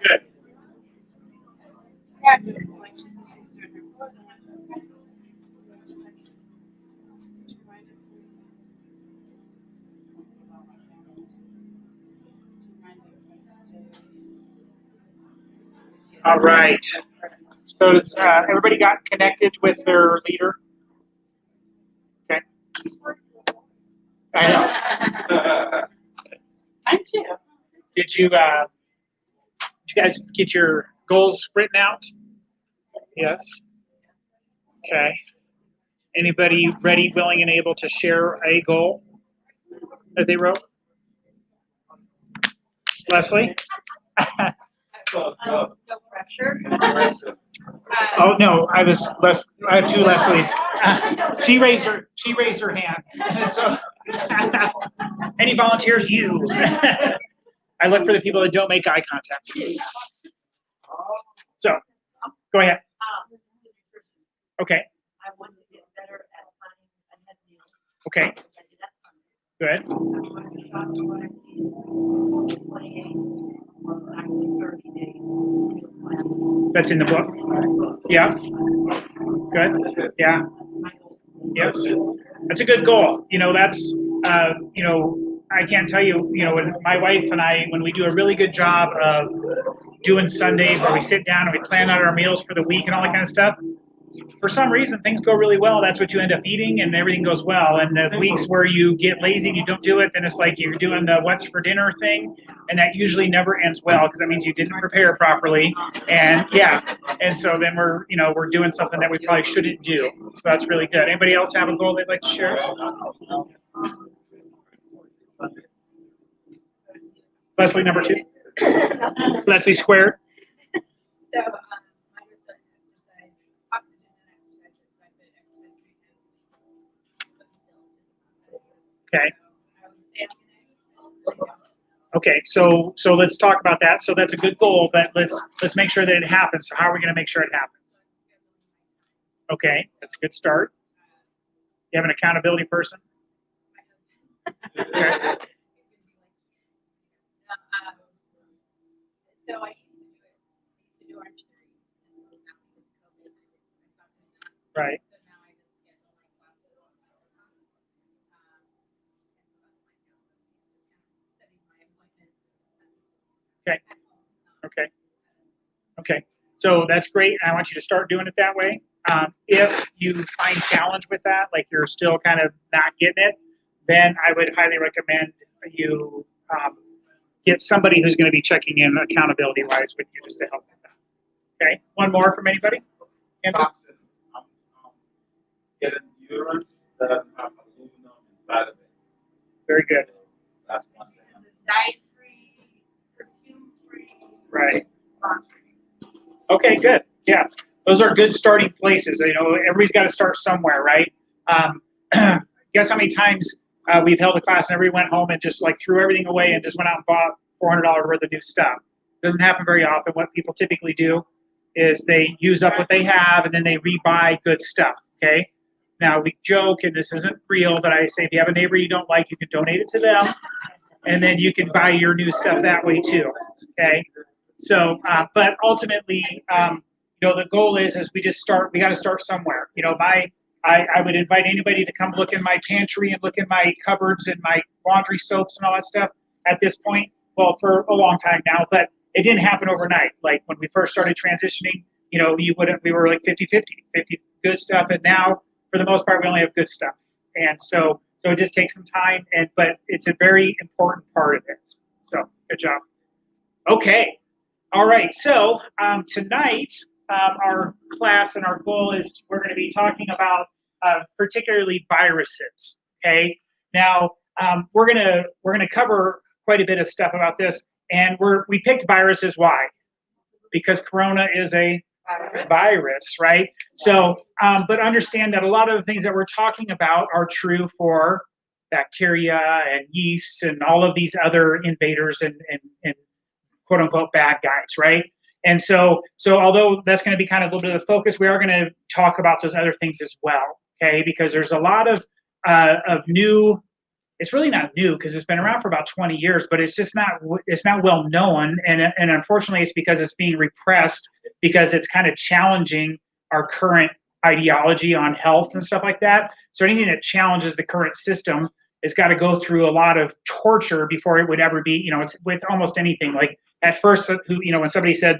Good. All right. So does, everybody got connected with their leader? Okay. I know. I'm too. Did you guys get your goals written out? Yes. Okay. Anybody ready, willing, and able to share a goal that they wrote? Leslie? No pressure. Oh no, I have two Leslies. She raised her hand. And so any volunteers? You. I look for the people that don't make eye contact. So go ahead. Okay. I want to get better at planning ahead meals. Okay. Good. I want to shop what I need 28 or actually 30 days meal plan. That's in the book. Yeah. Good. Yeah. Yes. That's a good goal. That's, I can't tell you, when my wife and I, when we do a really good job of doing Sundays where we sit down and we plan out our meals for the week and all that kind of stuff, for some reason things go really well. That's what you end up eating and everything goes well. And the weeks where you get lazy and you don't do it, then it's like you're doing the what's for dinner thing, and that usually never ends well because that means you didn't prepare properly. And yeah, and so then we're doing something that we probably shouldn't do. So that's really good. Anybody else have a goal they'd like to share? Leslie, number 2. Leslie squared. So, mine was the exercise, oxygen and exercise, Okay. I was standing. Okay, so let's talk about that. So that's a good goal, but let's make sure that it happens. So how are we going to make sure it happens? Okay, that's a good start. You have an accountability person? Okay. So I used to do Orange Theory. Right. So now I just schedule my classes setting my appointments. Okay. Okay. Okay. So that's great. I want you to start doing it that way. If you find challenge with that, like you're still kind of not getting it, then I would highly recommend you get somebody who's going to be checking in accountability-wise with you just to help with that. Okay. One more from anybody? Toxins. Get endurance that doesn't have aluminum inside of it. Very good. That's one thing. Diet free, perfume free. Right. Okay, good. Yeah, those are good starting places. Everybody's got to start somewhere, right? Guess how many times we've held a class and everybody went home and just like threw everything away and just went out and bought $400 worth of new stuff. Doesn't happen very often. What people typically do is they use up what they have and then they rebuy good stuff. Okay. Now we joke, and this isn't real, but I say if you have a neighbor you don't like, you can donate it to them, and then you can buy your new stuff that way too. Okay. So, but ultimately, the goal is we got to start somewhere. I would invite anybody to come look in my pantry and look in my cupboards and my laundry soaps and all that stuff at this point. Well, for a long time now, but it didn't happen overnight. Like when we first started transitioning, we were like 50-50 good stuff. And now for the most part, we only have good stuff. And so it just takes some time, but it's a very important part of it. So good job. Okay. All right. So tonight, our class and our goal is we're going to be talking about particularly viruses. Okay. Now we're gonna cover quite a bit of stuff about this, and we picked viruses. Why? Because Corona is a virus, right? So, but understand that a lot of the things that we're talking about are true for bacteria and yeasts and all of these other invaders and quote unquote bad guys, right? And so although that's going to be kind of a little bit of the focus, we are going to talk about those other things as well, okay? Because there's a lot of new it's really not new because it's been around for about 20 years, but it's just not well known. And unfortunately, it's because it's being repressed because it's kind of challenging our current ideology on health and stuff like that. So anything that challenges the current system has got to go through a lot of torture before it would ever be, it's with almost anything. Like at first, when somebody said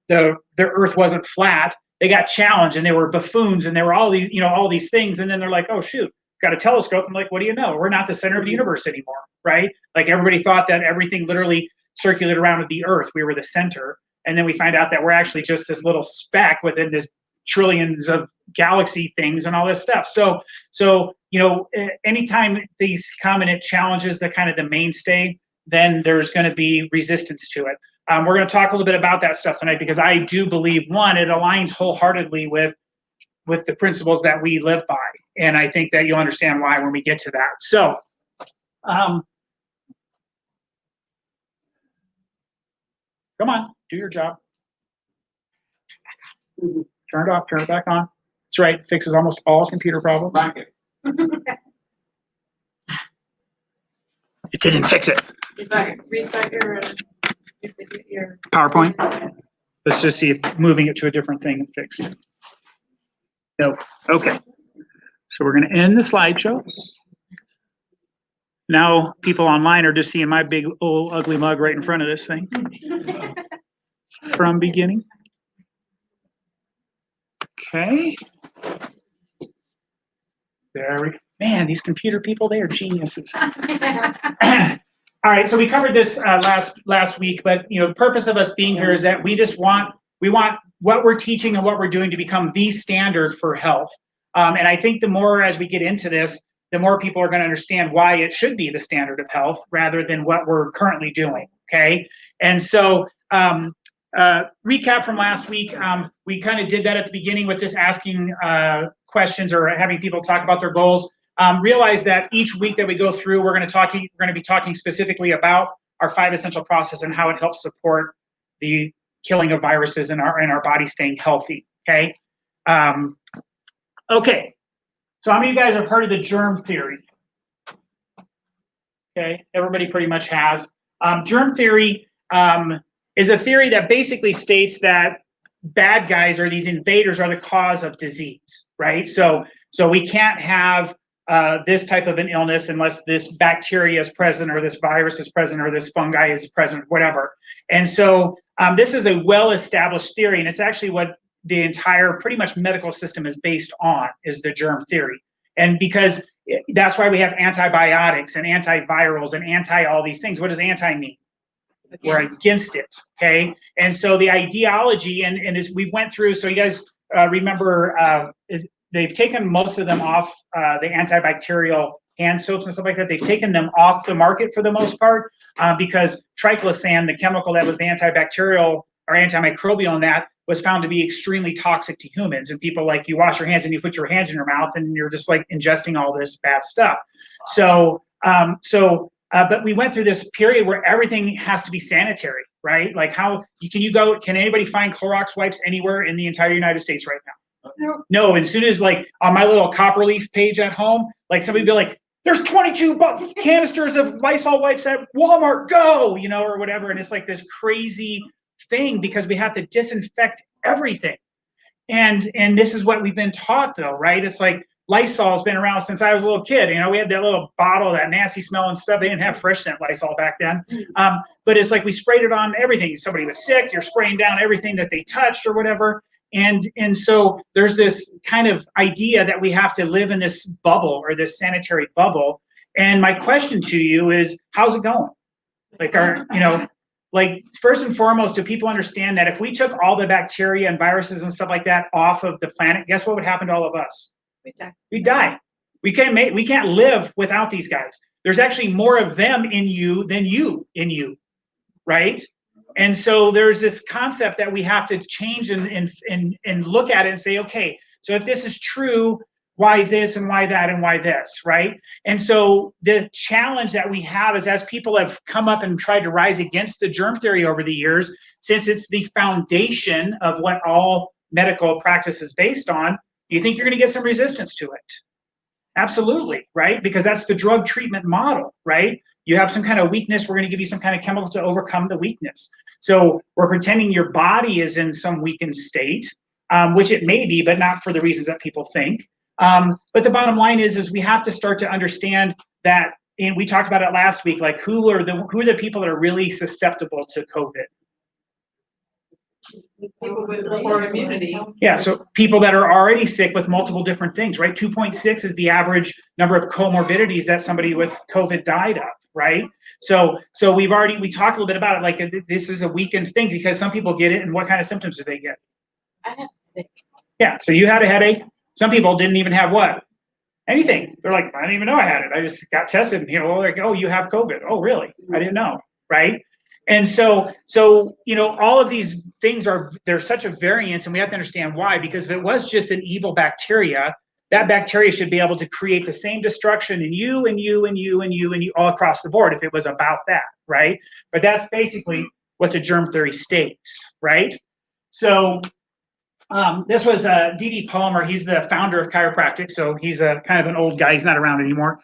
the earth wasn't flat, they got challenged and they were buffoons and they were all these things. And then they're like, oh shoot, got a telescope. I'm like, what do you know? We're not the center of the universe anymore, right? Like everybody thought that everything literally circulated around the earth. We were the center. And then we find out that we're actually just this little speck within this trillions of galaxy things and all this stuff. So anytime these come and it challenges the kind of the mainstay, then there's going to be resistance to it. We're going to talk a little bit about that stuff tonight because I do believe, one, it aligns wholeheartedly with the principles that we live by. And I think that you'll understand why when we get to that. So, come on, do your job. Turn it off, turn it back on. That's right, it fixes almost all computer problems. It didn't fix it. Restart your PowerPoint? Let's just see if moving it to a different thing and fixed it. No, okay. So we're gonna end the slideshow. Now people online are just seeing my big old ugly mug right in front of this thing. From beginning. Okay. Man, these computer people, they are geniuses. All right, so we covered this last week, but the purpose of us being here is that we want what we're teaching and what we're doing to become the standard for health. And I think the more as we get into this, the more people are going to understand why it should be the standard of health rather than what we're currently doing. Okay, and so recap from last week, we kind of did that at the beginning with just asking questions or having people talk about their goals. Realize that each week that we go through, we're going to be talking specifically about our 5 essential process and how it helps support the killing of viruses in our body staying healthy. Okay. Okay. So how many of you guys have heard of the germ theory? Okay, everybody pretty much has. Germ theory is a theory that basically states that bad guys or these invaders are the cause of disease, right? So we can't have this type of an illness unless this bacteria is present or this virus is present or this fungi is present, whatever. And so this is a well-established theory, and it's actually what the entire pretty much medical system is based on, is the germ theory. And because that's why we have antibiotics and antivirals and anti all these things. What does anti mean? We're against it, okay? And so the ideology, and as we went through, so you guys remember, they've taken most of them off the antibacterial hand soaps and stuff like that. They've taken them off the market for the most part because triclosan, the chemical that was the antibacterial or antimicrobial in that, was found to be extremely toxic to humans. And people, like, you wash your hands and you put your hands in your mouth and you're just like ingesting all this bad stuff. But we went through this period where everything has to be sanitary, right? Like can anybody find Clorox wipes anywhere in the entire United States right now? No, as soon as, like, on my little Copperleaf page at home, like somebody would be like, there's 22 canisters of Lysol wipes at Walmart, go, or whatever. And it's like this crazy thing because we have to disinfect everything. And this is what we've been taught, though, right? It's like Lysol's been around since I was a little kid. We had that little bottle, that nasty smelling stuff. They didn't have fresh scent Lysol back then. But it's like we sprayed it on everything. Somebody was sick, you're spraying down everything that they touched or whatever. And so there's this kind of idea that we have to live in this bubble or this sanitary bubble. And my question to you is, how's it going? Like, first and foremost, do people understand that if we took all the bacteria and viruses and stuff like that off of the planet, guess what would happen to all of us? We'd die. We can't live without these guys. There's actually more of them in you than you in you, right? And so there's this concept that we have to change and look at it and say, okay, so if this is true, why this and why that and why this, right? And so the challenge that we have is, as people have come up and tried to rise against the germ theory over the years, since it's the foundation of what all medical practice is based on, you think you're going to get some resistance to it. Absolutely, right? Because that's the drug treatment model, right? You have some kind of weakness, we're going to give you some kind of chemical to overcome the weakness. So we're pretending your body is in some weakened state, which it may be, but not for the reasons that people think. But the bottom line is we have to start to understand that, and we talked about it last week, like who are the people that are really susceptible to COVID? People with poor immunity. Yeah, so people that are already sick with multiple different things, right? 2.6 is the average number of comorbidities that somebody with COVID died of, right? So we talked a little bit about it, like this is a weakened thing because some people get it, and what kind of symptoms do they get? I have to Yeah, so you had a headache. Some people didn't even have what? Anything. They're like, I didn't even know I had it. I just got tested, and like, oh, you have COVID. Oh, really? I didn't know, right? And so all of these things there's such a variance, and we have to understand why. Because if it was just an evil bacteria, that bacteria should be able to create the same destruction in you and you and you and you and you all across the board if it was about that, right? But that's basically what the germ theory states, right? So this was D.D. Palmer. He's the founder of chiropractic, so he's a kind of an old guy. He's not around anymore.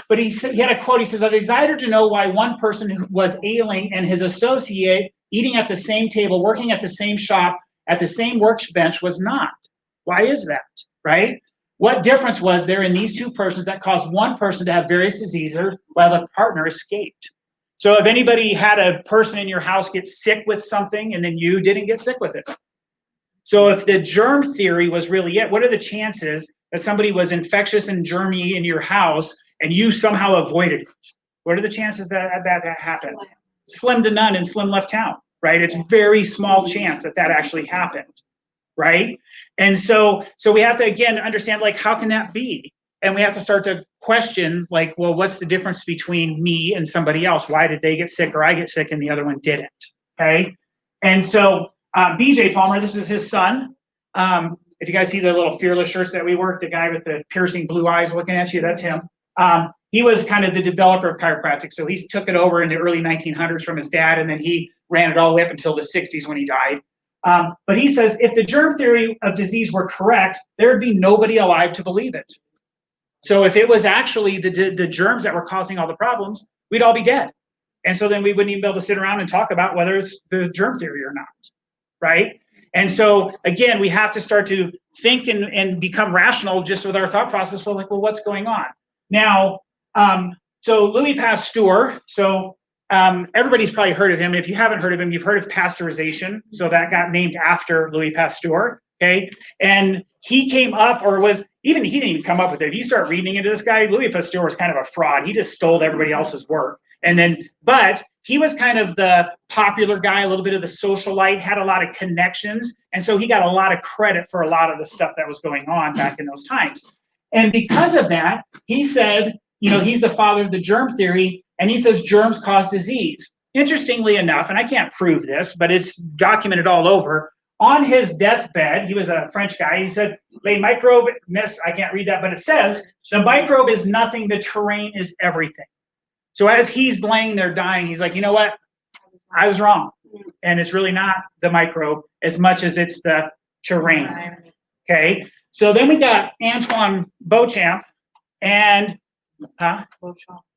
But he had a quote. He says, "I desire to know why one person who was ailing and his associate eating at the same table, working at the same shop, at the same workbench was not. Why is that, right? What difference was there in these two persons that caused one person to have various diseases while the partner escaped?" So if anybody had a person in your house get sick with something and then you didn't get sick with it. So if the germ theory was really it, what are the chances that somebody was infectious and germy in your house and you somehow avoided it? What are the chances that happened? Slim to none in Slim left town, right? It's a very small chance that actually happened, right? And so we have to, again, understand, like, how can that be? And we have to start to question, like, well, what's the difference between me and somebody else? Why did they get sick or I get sick and the other one didn't, okay? And so BJ Palmer, this is his son. If you guys see the little Fearless shirts that we work, the guy with the piercing blue eyes looking at you, that's him. He was kind of the developer of chiropractic. So he took it over in the early 1900s from his dad, and then he ran it all the way up until the 60s when he died. But he says, if the germ theory of disease were correct, there would be nobody alive to believe it. So if it was actually the germs that were causing all the problems, we'd all be dead. And so then we wouldn't even be able to sit around and talk about whether it's the germ theory or not, right? And so, again, we have to start to think and become rational just with our thought process. We're like, well, what's going on? Now, so Louis Pasteur, so everybody's probably heard of him. If you haven't heard of him, you've heard of pasteurization. So that got named after Louis Pasteur, okay? And he came up, or was, he didn't even come up with it. If you start reading into this guy, Louis Pasteur was kind of a fraud. He just stole everybody else's work. And then, but he was kind of the popular guy, a little bit of the socialite, had a lot of connections. And so he got a lot of credit for a lot of the stuff that was going on back in those times. And because of that, he said, he's the father of the germ theory, and he says germs cause disease. Interestingly enough, and I can't prove this, but it's documented all over, on his deathbed, he was a French guy, he said, "Les microbes," I can't read that, but it says, "The microbe is nothing, the terrain is everything." So as he's laying there dying, he's like, you know what? I was wrong. And it's really not the microbe as much as it's the terrain. Okay? So then we got Antoine Beauchamp and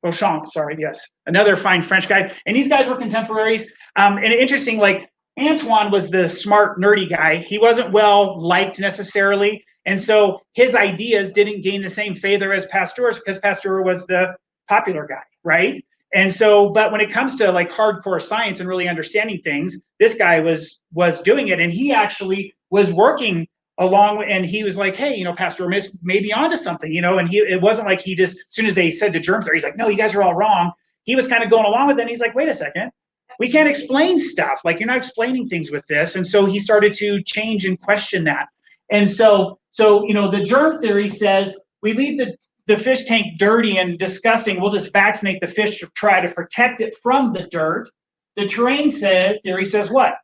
Beauchamp, sorry, yes. Another fine French guy. And these guys were contemporaries. And interesting, like, Antoine was the smart, nerdy guy. He wasn't well liked necessarily. And so his ideas didn't gain the same favor as Pasteur's, because Pasteur was the popular guy, right? And so, but when it comes to like hardcore science and really understanding things, this guy was doing it, and he actually was working along, and he was like, hey, Pasteur may be onto something, and it wasn't like he just, as soon as they said the germ theory, he's like, no, you guys are all wrong. He was kind of going along with it, and he's like, wait a second, we can't explain stuff, like, you're not explaining things with this. And so he started to change and question that. And so the germ theory says we leave the fish tank dirty and disgusting. We'll just vaccinate the fish to try to protect it from the dirt. The terrain theory says what?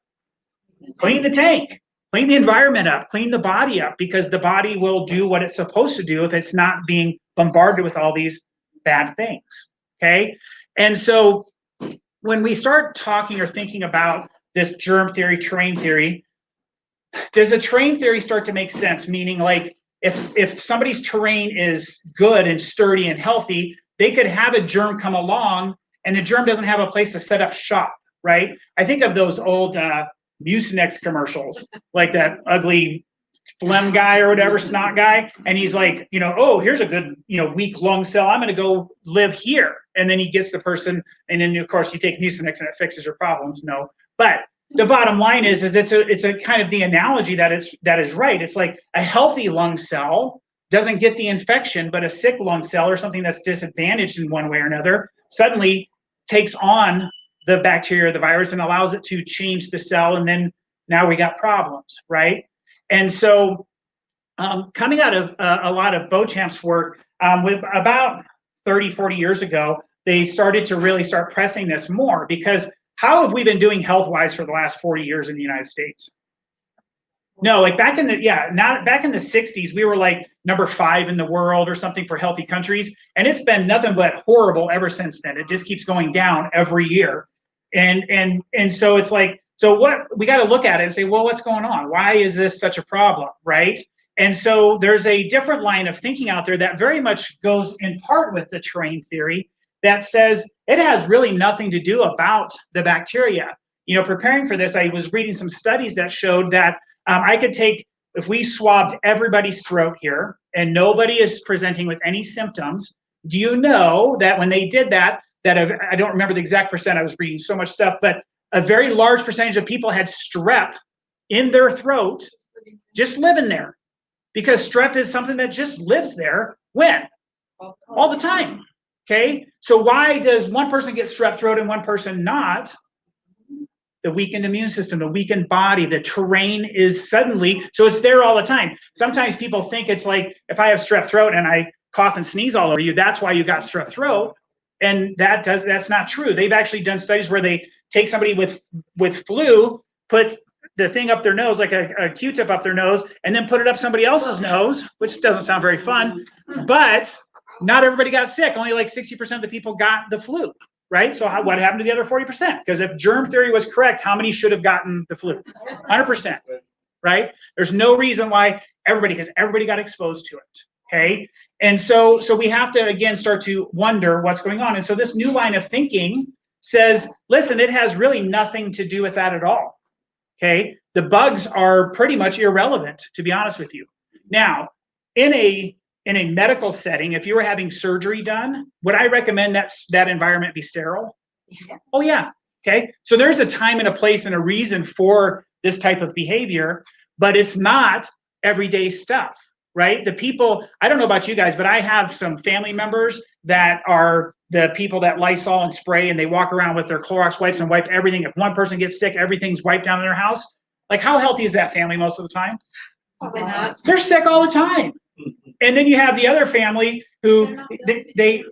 Clean the tank, clean the environment up, clean the body up, because the body will do what it's supposed to do if it's not being bombarded with all these bad things, okay? And so when we start talking or thinking about this germ theory, terrain theory, does a terrain theory start to make sense? Meaning, like, if somebody's terrain is good and sturdy and healthy, they could have a germ come along and the germ doesn't have a place to set up shop, right? I think of those old Mucinex commercials, like that ugly phlegm guy or whatever, snot guy, and he's like, oh, here's a good, weak lung cell. I'm going to go live here. And then he gets the person, and then of course you take Mucinex and it fixes your problems. No, but the bottom line is it's a kind of the analogy that is right. It's like a healthy lung cell doesn't get the infection, but a sick lung cell or something that's disadvantaged in one way or another suddenly takes on the bacteria or the virus and allows it to change the cell, and then now we got problems, right? And so coming out of a lot of Beauchamp's work, with about 30, 40 years ago, they started to really start pressing this more, because how have we been doing health-wise for the last 40 years in the United States? No, like back in the 60s, we were like number 5 in the world or something for healthy countries. And it's been nothing but horrible ever since then. It just keeps going down every year. And so it's like, so what we got to look at it and say, well, what's going on? Why is this such a problem, right? And so there's a different line of thinking out there that very much goes in part with the terrain theory that says it has really nothing to do about the bacteria. Preparing for this, I was reading some studies that showed that I could take, if we swabbed everybody's throat here and nobody is presenting with any symptoms, do you know that when they did that I don't remember the exact percent, I was reading so much stuff, but a very large percentage of people had strep in their throat, just living there. Because strep is something that just lives there when? All the time. Okay, so why does one person get strep throat and one person not? The weakened immune system, the weakened body, the terrain is suddenly, so it's there all the time. Sometimes people think it's like, if I have strep throat and I cough and sneeze all over you, that's why you got strep throat. And that's not true. They've actually done studies where they take somebody with flu, put the thing up their nose, like a Q-tip up their nose, and then put it up somebody else's nose, which doesn't sound very fun, but not everybody got sick. Only like 60% of the people got the flu, right? So what happened to the other 40%? Because if germ theory was correct, how many should have gotten the flu? 100%, right? There's no reason why because everybody got exposed to it, okay? And so we have to, again, start to wonder what's going on. And so this new line of thinking says, listen, it has really nothing to do with that at all, okay? The bugs are pretty much irrelevant, to be honest with you. Now, in a medical setting, if you were having surgery done, would I recommend that environment be sterile? Yeah. Oh, yeah. Okay. So there's a time and a place and a reason for this type of behavior, but it's not everyday stuff, right? The people, I don't know about you guys, but I have some family members that are the people that Lysol and spray, and they walk around with their Clorox wipes and wipe everything. If one person gets sick, everything's wiped down in their house. Like, how healthy is that family most of the time? Probably not. They're sick all the time. And then you have the other family who they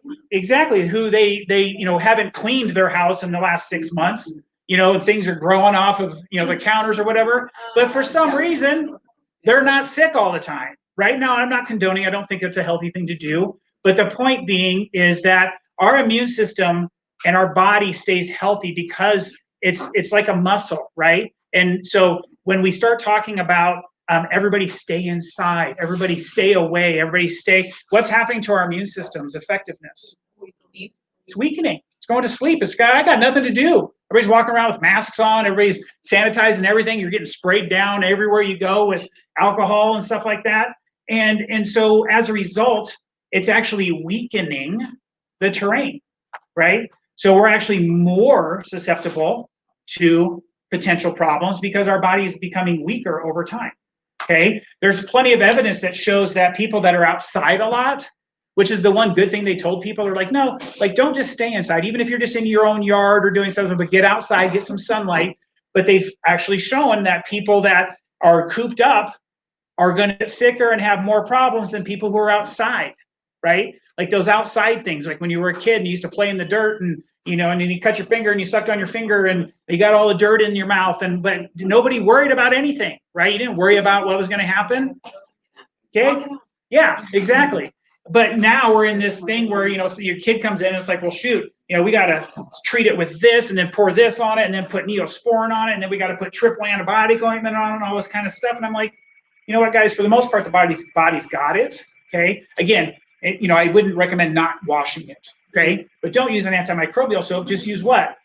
haven't cleaned their house in the last 6 months. Things are growing off of the counters or whatever. But for some reason, they're not sick all the time. Right now, I'm not condoning. I don't think it's a healthy thing to do. But the point being is that our immune system and our body stays healthy because it's like a muscle, right? And so when we start talking about everybody stay inside, everybody stay away, what's happening to our immune system's effectiveness? It's weakening. It's going to sleep. I got nothing to do. Everybody's walking around with masks on. Everybody's sanitizing everything. You're getting sprayed down everywhere you go with alcohol and stuff like that. And so as a result, it's actually weakening the terrain, right? So we're actually more susceptible to potential problems because our body is becoming weaker over time. Okay, there's plenty of evidence that shows that people that are outside a lot, which is the one good thing they told people, are like, no, like, don't just stay inside, even if you're just in your own yard or doing something, but get outside, get some sunlight. But they've actually shown that people that are cooped up are going to get sicker and have more problems than people who are outside, right? Like those outside things, like when you were a kid and you used to play in the dirt and and then you cut your finger and you sucked on your finger and you got all the dirt in your mouth, but nobody worried about anything, right? You didn't worry about what was going to happen. Okay. Yeah, exactly. But now we're in this thing where, so your kid comes in and it's like, well, shoot, we got to treat it with this and then pour this on it and then put Neosporin on it. And then we got to put triple antibiotic ointment on it and all this kind of stuff. And I'm like, you know what, guys, for the most part, the body's got it, okay? Again, I wouldn't recommend not washing it, okay? But don't use an antimicrobial soap, just use what?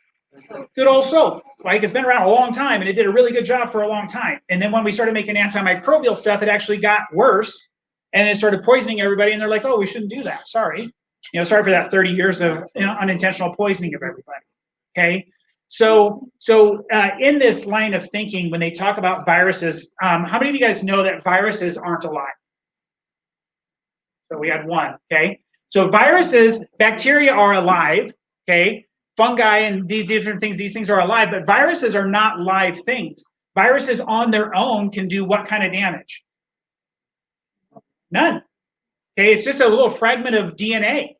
Good old soap, like it's been around a long time and it did a really good job for a long time. And then when we started making antimicrobial stuff, it actually got worse and it started poisoning everybody. And they're like, oh, we shouldn't do that. Sorry. Sorry for that 30 years of unintentional poisoning of everybody. Okay. So in this line of thinking, when they talk about viruses, how many of you guys know that viruses aren't alive? So we had one. Okay. So viruses, bacteria are alive. Okay. Fungi and these different things, these things are alive, but viruses are not live things. Viruses on their own can do what kind of damage? None. Okay, it's just a little fragment of DNA.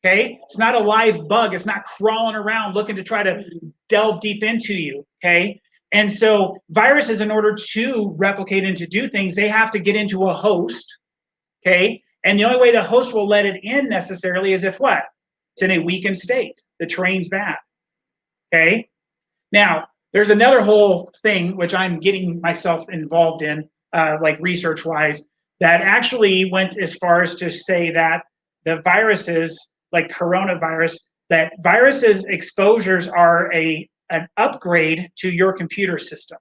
Okay, it's not a live bug. It's not crawling around looking to try to delve deep into you. Okay, and so viruses, in order to replicate and to do things, they have to get into a host. Okay, and the only way the host will let it in necessarily is if what? It's in a weakened state. The terrain's bad. Okay. Now, there's another whole thing which I'm getting myself involved in, like research-wise, that actually went as far as to say that the viruses, like coronavirus, that viruses exposures are an upgrade to your computer system.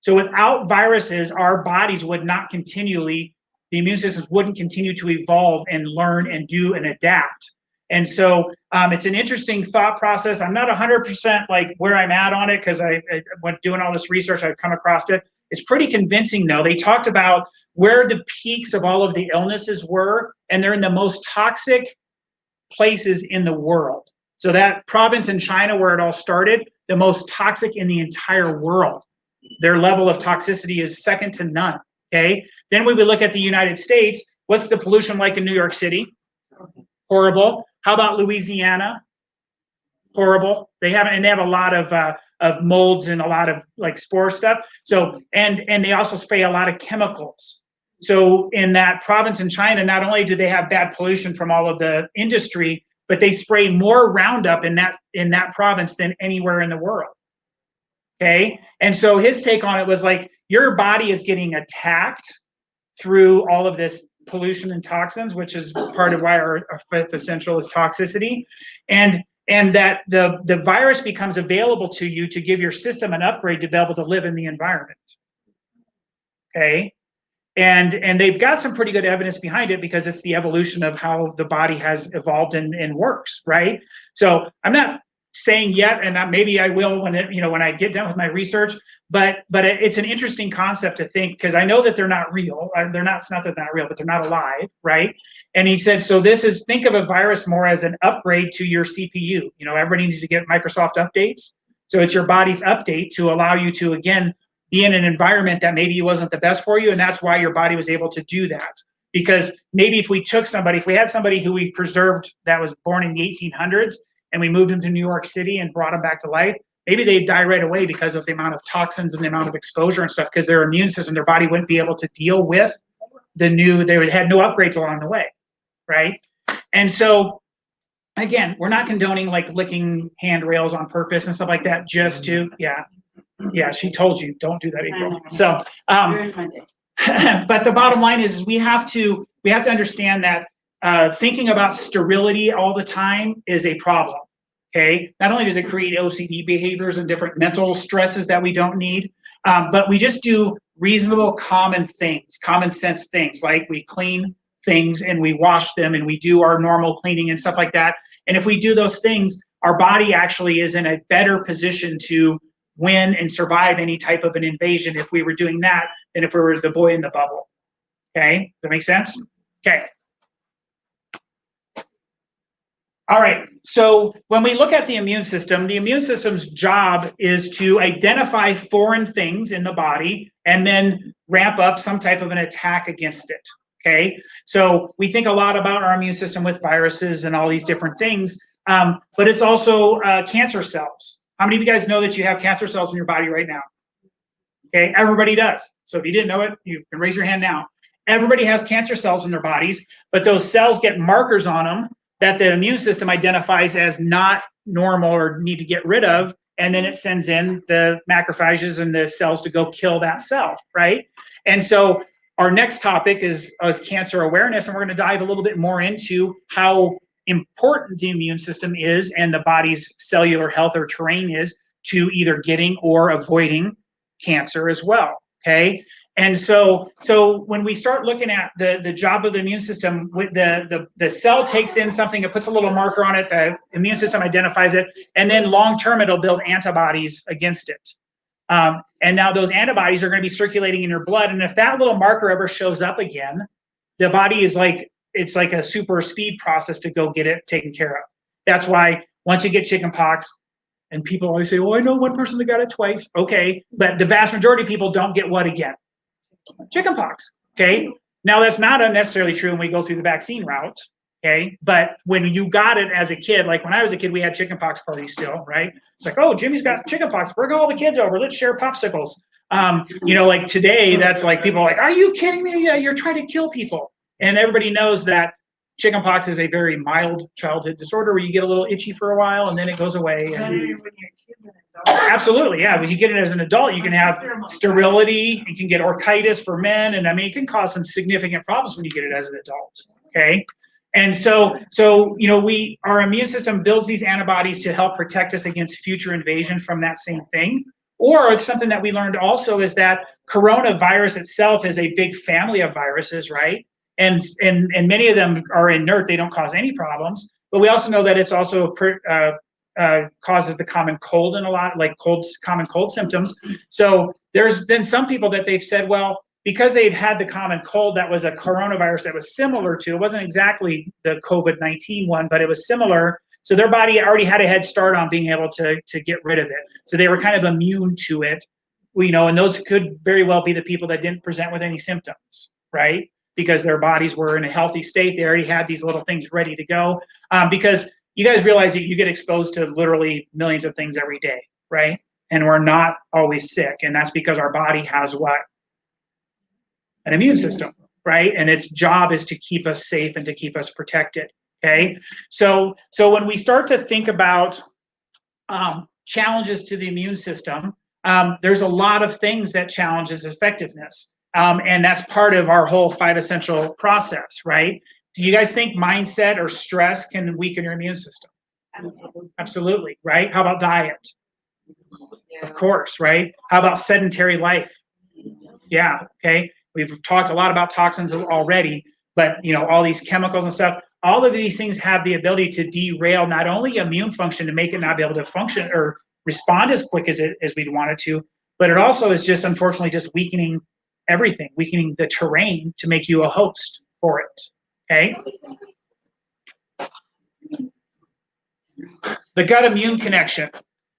So without viruses, our bodies would not continually, the immune systems wouldn't continue to evolve and learn and do and adapt. And so it's an interesting thought process. I'm not 100% like where I'm at on it because I went doing all this research, I've come across it. It's pretty convincing though. They talked about where the peaks of all of the illnesses were, and they're in the most toxic places in the world. So that province in China where it all started, the most toxic in the entire world. Their level of toxicity is second to none, okay? Then we would look at the United States. What's the pollution like in New York City? Horrible. How about Louisiana? Horrible. They have a lot of molds and a lot of like spore stuff. So and they also spray a lot of chemicals. So in that province in China, not only do they have bad pollution from all of the industry, but they spray more Roundup in that province than anywhere in the world. Okay, and so his take on it was like your body is getting attacked through all of this pollution and toxins, which is part of why our fifth essential is toxicity, and that the virus becomes available to you to give your system an upgrade to be able to live in the environment. Okay, and they've got some pretty good evidence behind it because it's the evolution of how the body has evolved and works, right? So I'm not saying yet, and maybe I will when when I get done with my research. But it's an interesting concept to think because I know that they're not real. They're not. It's not that they're not real, but they're not alive, right? And he said, so think of a virus more as an upgrade to your CPU. Everybody needs to get Microsoft updates. So it's your body's update to allow you to again be in an environment that maybe wasn't the best for you, and that's why your body was able to do that. Because maybe if we had somebody who we preserved that was born in the 1800s. And we moved them to New York City and brought them back to life, maybe they'd die right away because of the amount of toxins and the amount of exposure and stuff, because their immune system, their body wouldn't be able to deal with they would have no upgrades along the way, right? And so, again, we're not condoning like licking handrails on purpose and stuff like that just to, yeah, she told you, don't do that, April. So, but the bottom line is we have to understand that thinking about sterility all the time is a problem, okay? Not only does it create OCD behaviors and different mental stresses that we don't need, but we just do reasonable common sense things, like we clean things and we wash them and we do our normal cleaning and stuff like that. And if we do those things, our body actually is in a better position to win and survive any type of an invasion if we were doing that than if we were the boy in the bubble, okay? Does that make sense? Okay. All right, so when we look at the immune system's job is to identify foreign things in the body and then ramp up some type of an attack against it, okay? So we think a lot about our immune system with viruses and all these different things, but it's also cancer cells. How many of you guys know that you have cancer cells in your body right now? Okay, everybody does. So if you didn't know it, you can raise your hand now. Everybody has cancer cells in their bodies, but those cells get markers on them that the immune system identifies as not normal or need to get rid of, and then it sends in the macrophages and the cells to go kill that cell, right? And so our next topic is cancer awareness, and we're going to dive a little bit more into how important the immune system is and the body's cellular health or terrain is to either getting or avoiding cancer as well. Okay. And so when we start looking at the job of the immune system, with the cell takes in something, it puts a little marker on it, the immune system identifies it, and then long term it'll build antibodies against it. And now those antibodies are going to be circulating in your blood, and if that little marker ever shows up again, the body is like, it's like a super speed process to go get it taken care of. That's why once you get chickenpox, and people always say, "Oh, I know one person that got it twice." Okay, but the vast majority of people don't get what again? Chickenpox. Okay, now that's not unnecessarily true when we go through the vaccine route. Okay, but when you got it as a kid, like when I was a kid, we had chickenpox parties still, right? It's like, oh, Jimmy's got chickenpox. Bring all the kids over. Let's share popsicles. You know, like today, that's like people are like, are you kidding me? Yeah, you're trying to kill people. And everybody knows that chickenpox is a very mild childhood disorder where you get a little itchy for a while and then it goes away. And absolutely, yeah. When you get it as an adult, you can have sterility, you can get orchitis for men, and I mean, it can cause some significant problems when you get it as an adult. Okay. And so you know, our immune system builds these antibodies to help protect us against future invasion from that same thing. Or something that we learned also is that coronavirus itself is a big family of viruses, right? And many of them are inert; they don't cause any problems. But we also know that it's also causes the common cold in a lot, like common cold symptoms. So there's been some people that they've said, well, because they've had the common cold that was a coronavirus that was similar to, it wasn't exactly the COVID-19 one, but it was similar. So their body already had a head start on being able to get rid of it. So they were kind of immune to it, you know, and those could very well be the people that didn't present with any symptoms, right? Because their bodies were in a healthy state. They already had these little things ready to go. Because you guys realize that you get exposed to literally millions of things every day, right? And we're not always sick. And that's because our body has what? An immune system, right? And its job is to keep us safe and to keep us protected, okay? So when we start to think about challenges to the immune system, there's a lot of things that challenge its effectiveness. And that's part of our whole 5 essential process, right? Do you guys think mindset or stress can weaken your immune system? Absolutely, right? How about diet? Of course, right? How about sedentary life? Yeah, okay. We've talked a lot about toxins already, but you know, all these chemicals and stuff, all of these things have the ability to derail not only immune function to make it not be able to function or respond as quick as we'd want it to, but it also is just unfortunately just weakening everything, weakening the terrain to make you a host for it. Okay. The gut immune connection.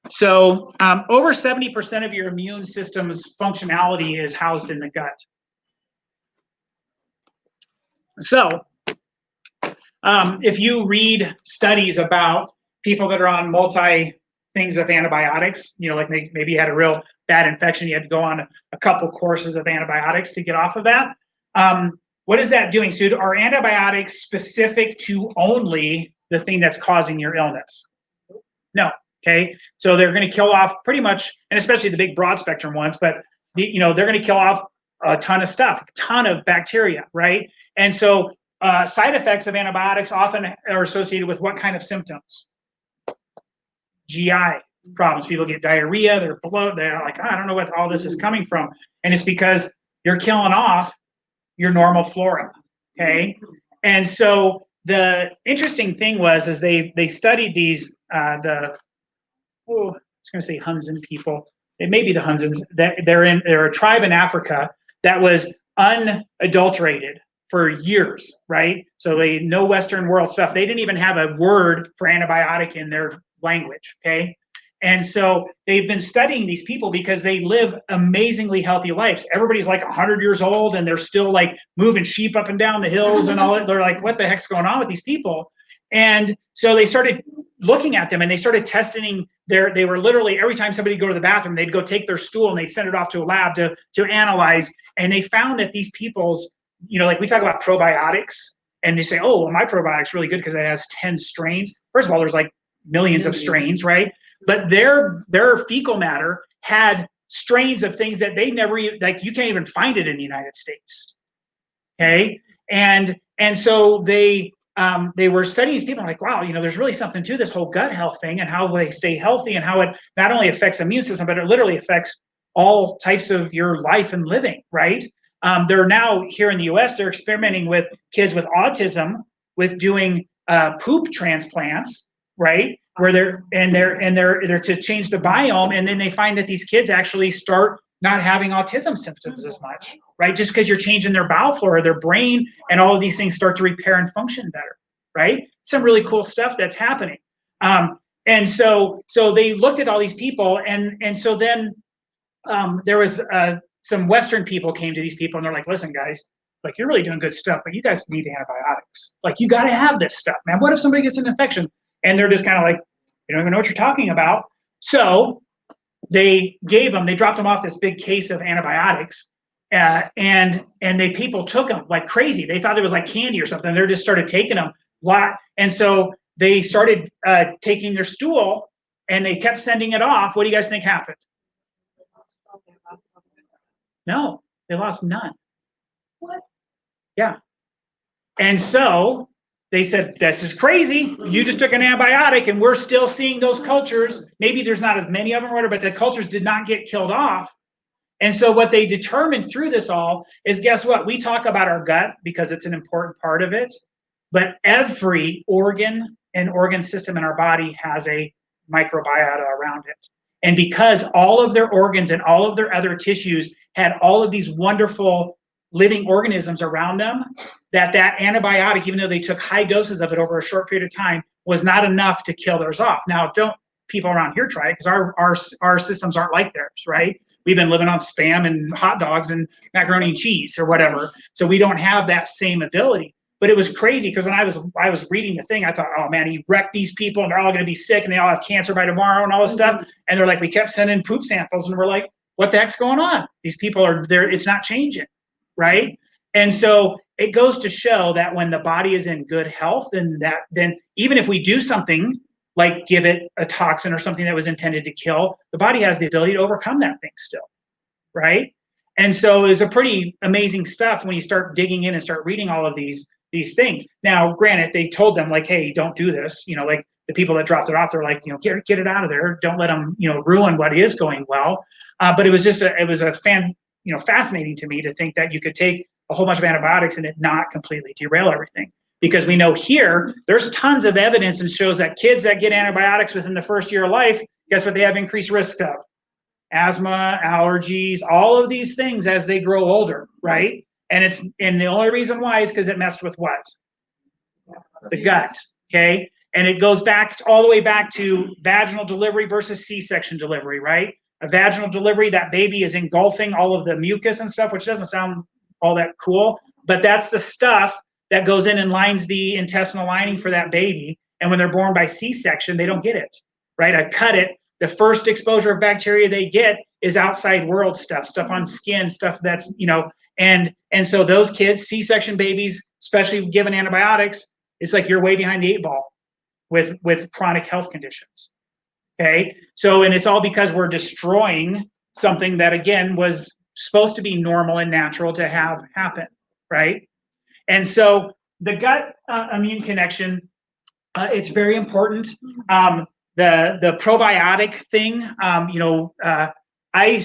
So over 70% of your immune system's functionality is housed in the gut. So if you read studies about people that are on multi things of antibiotics, you know, like maybe you had a real bad infection, you had to go on a couple courses of antibiotics to get off of that. What is that doing? So are antibiotics specific to only the thing that's causing your illness? No. Okay. So they're going to kill off pretty much, and especially the big broad spectrum ones, but you know, they're going to kill off a ton of stuff, a ton of bacteria, right? And so side effects of antibiotics often are associated with what kind of symptoms? GI problems. People get diarrhea, they're bloated, they're like, I don't know what all this is coming from. And it's because you're killing off your normal flora, okay? And so the interesting thing is they studied these, I was gonna say Hunzin people. It may be the Hunzins. They're a tribe in Africa that was unadulterated for years, right? So they no Western world stuff. They didn't even have a word for antibiotic in their language, okay? And so they've been studying these people because they live amazingly healthy lives. Everybody's like 100 years old and they're still like moving sheep up and down the hills and all that. They're like, what the heck's going on with these people? And so they started looking at them and they started testing they were literally, every time somebody would go to the bathroom, they'd go take their stool and they'd send it off to a lab to analyze. And they found that these people's, you know, like we talk about probiotics and they say, oh, well, my probiotic's really good because it has 10 strains. First of all, there's like millions of strains, right? But their fecal matter had strains of things that they never, like you can't even find it in the United States. Okay, and so they were studying these people, like, wow, there's really something to this whole gut health thing and how they stay healthy and how it not only affects the immune system, but it literally affects all types of your life and living, right? They're now here in the US, they're experimenting with kids with autism with doing poop transplants, right? Where they're to change the biome, and then they find that these kids actually start not having autism symptoms as much, right? Just because you're changing their bowel flora, their brain, and all of these things start to repair and function better, right? Some really cool stuff that's happening. And so they looked at all these people, and so then there was some Western people came to these people, and they're like, listen, guys, like, you're really doing good stuff, but you guys need antibiotics. Like, you got to have this stuff, man. What if somebody gets an infection? And they're just kind of like, you don't even know what you're talking about. So they dropped them off this big case of antibiotics, and people took them like crazy. They thought it was like candy or something. They just started taking them a lot. And so they started taking their stool, and they kept sending it off. What do you guys think happened? No, they lost none. What? Yeah. And so they said, this is crazy. You just took an antibiotic, and we're still seeing those cultures. Maybe there's not as many of them or whatever, but the cultures did not get killed off. And so what they determined through this all is, guess what? We talk about our gut because it's an important part of it, but every organ and organ system in our body has a microbiota around it. And because all of their organs and all of their other tissues had all of these wonderful living organisms around them, that antibiotic, even though they took high doses of it over a short period of time, was not enough to kill theirs off. Now, don't people around here try it, because our systems aren't like theirs, right? We've been living on Spam and hot dogs and macaroni and cheese or whatever, so we don't have that same ability. But it was crazy, because when I was reading the thing, I thought, oh man, he wrecked these people, and they're all going to be sick, and they all have cancer by tomorrow, and all this stuff. And they're like, we kept sending poop samples, and we're like, what the heck's going on? These people are there; it's not changing, right? And so it goes to show that when the body is in good health, then even if we do something like give it a toxin or something that was intended to kill, the body has the ability to overcome that thing still, right? And so it's a pretty amazing stuff when you start digging in and start reading all of these things. Now, granted, they told them, like, hey, don't do this. Like the people that dropped it off, they're like, get it out of there. Don't let them, ruin what is going well. But it was just fascinating to me to think that you could take a whole bunch of antibiotics and it not completely derail everything. Because we know here, there's tons of evidence and shows that kids that get antibiotics within the first year of life, guess what they have increased risk of? Asthma, allergies, all of these things as they grow older, right? And the only reason why is because it messed with what? The gut, okay? And it goes back all the way back to vaginal delivery versus C-section delivery, right? A vaginal delivery, that baby is engulfing all of the mucus and stuff, which doesn't sound all that cool, but that's the stuff that goes in and lines the intestinal lining for that baby. And when they're born by C-section, they don't get it, right? I cut it. The first exposure of bacteria they get is outside world stuff on skin, stuff that's, and so those kids, C-section babies, especially given antibiotics, it's like you're way behind the 8 ball with chronic health conditions. Okay. So, and it's all because we're destroying something that, again, was supposed to be normal and natural to have happen, right? And so the gut immune connection, it's very important. The probiotic thing, I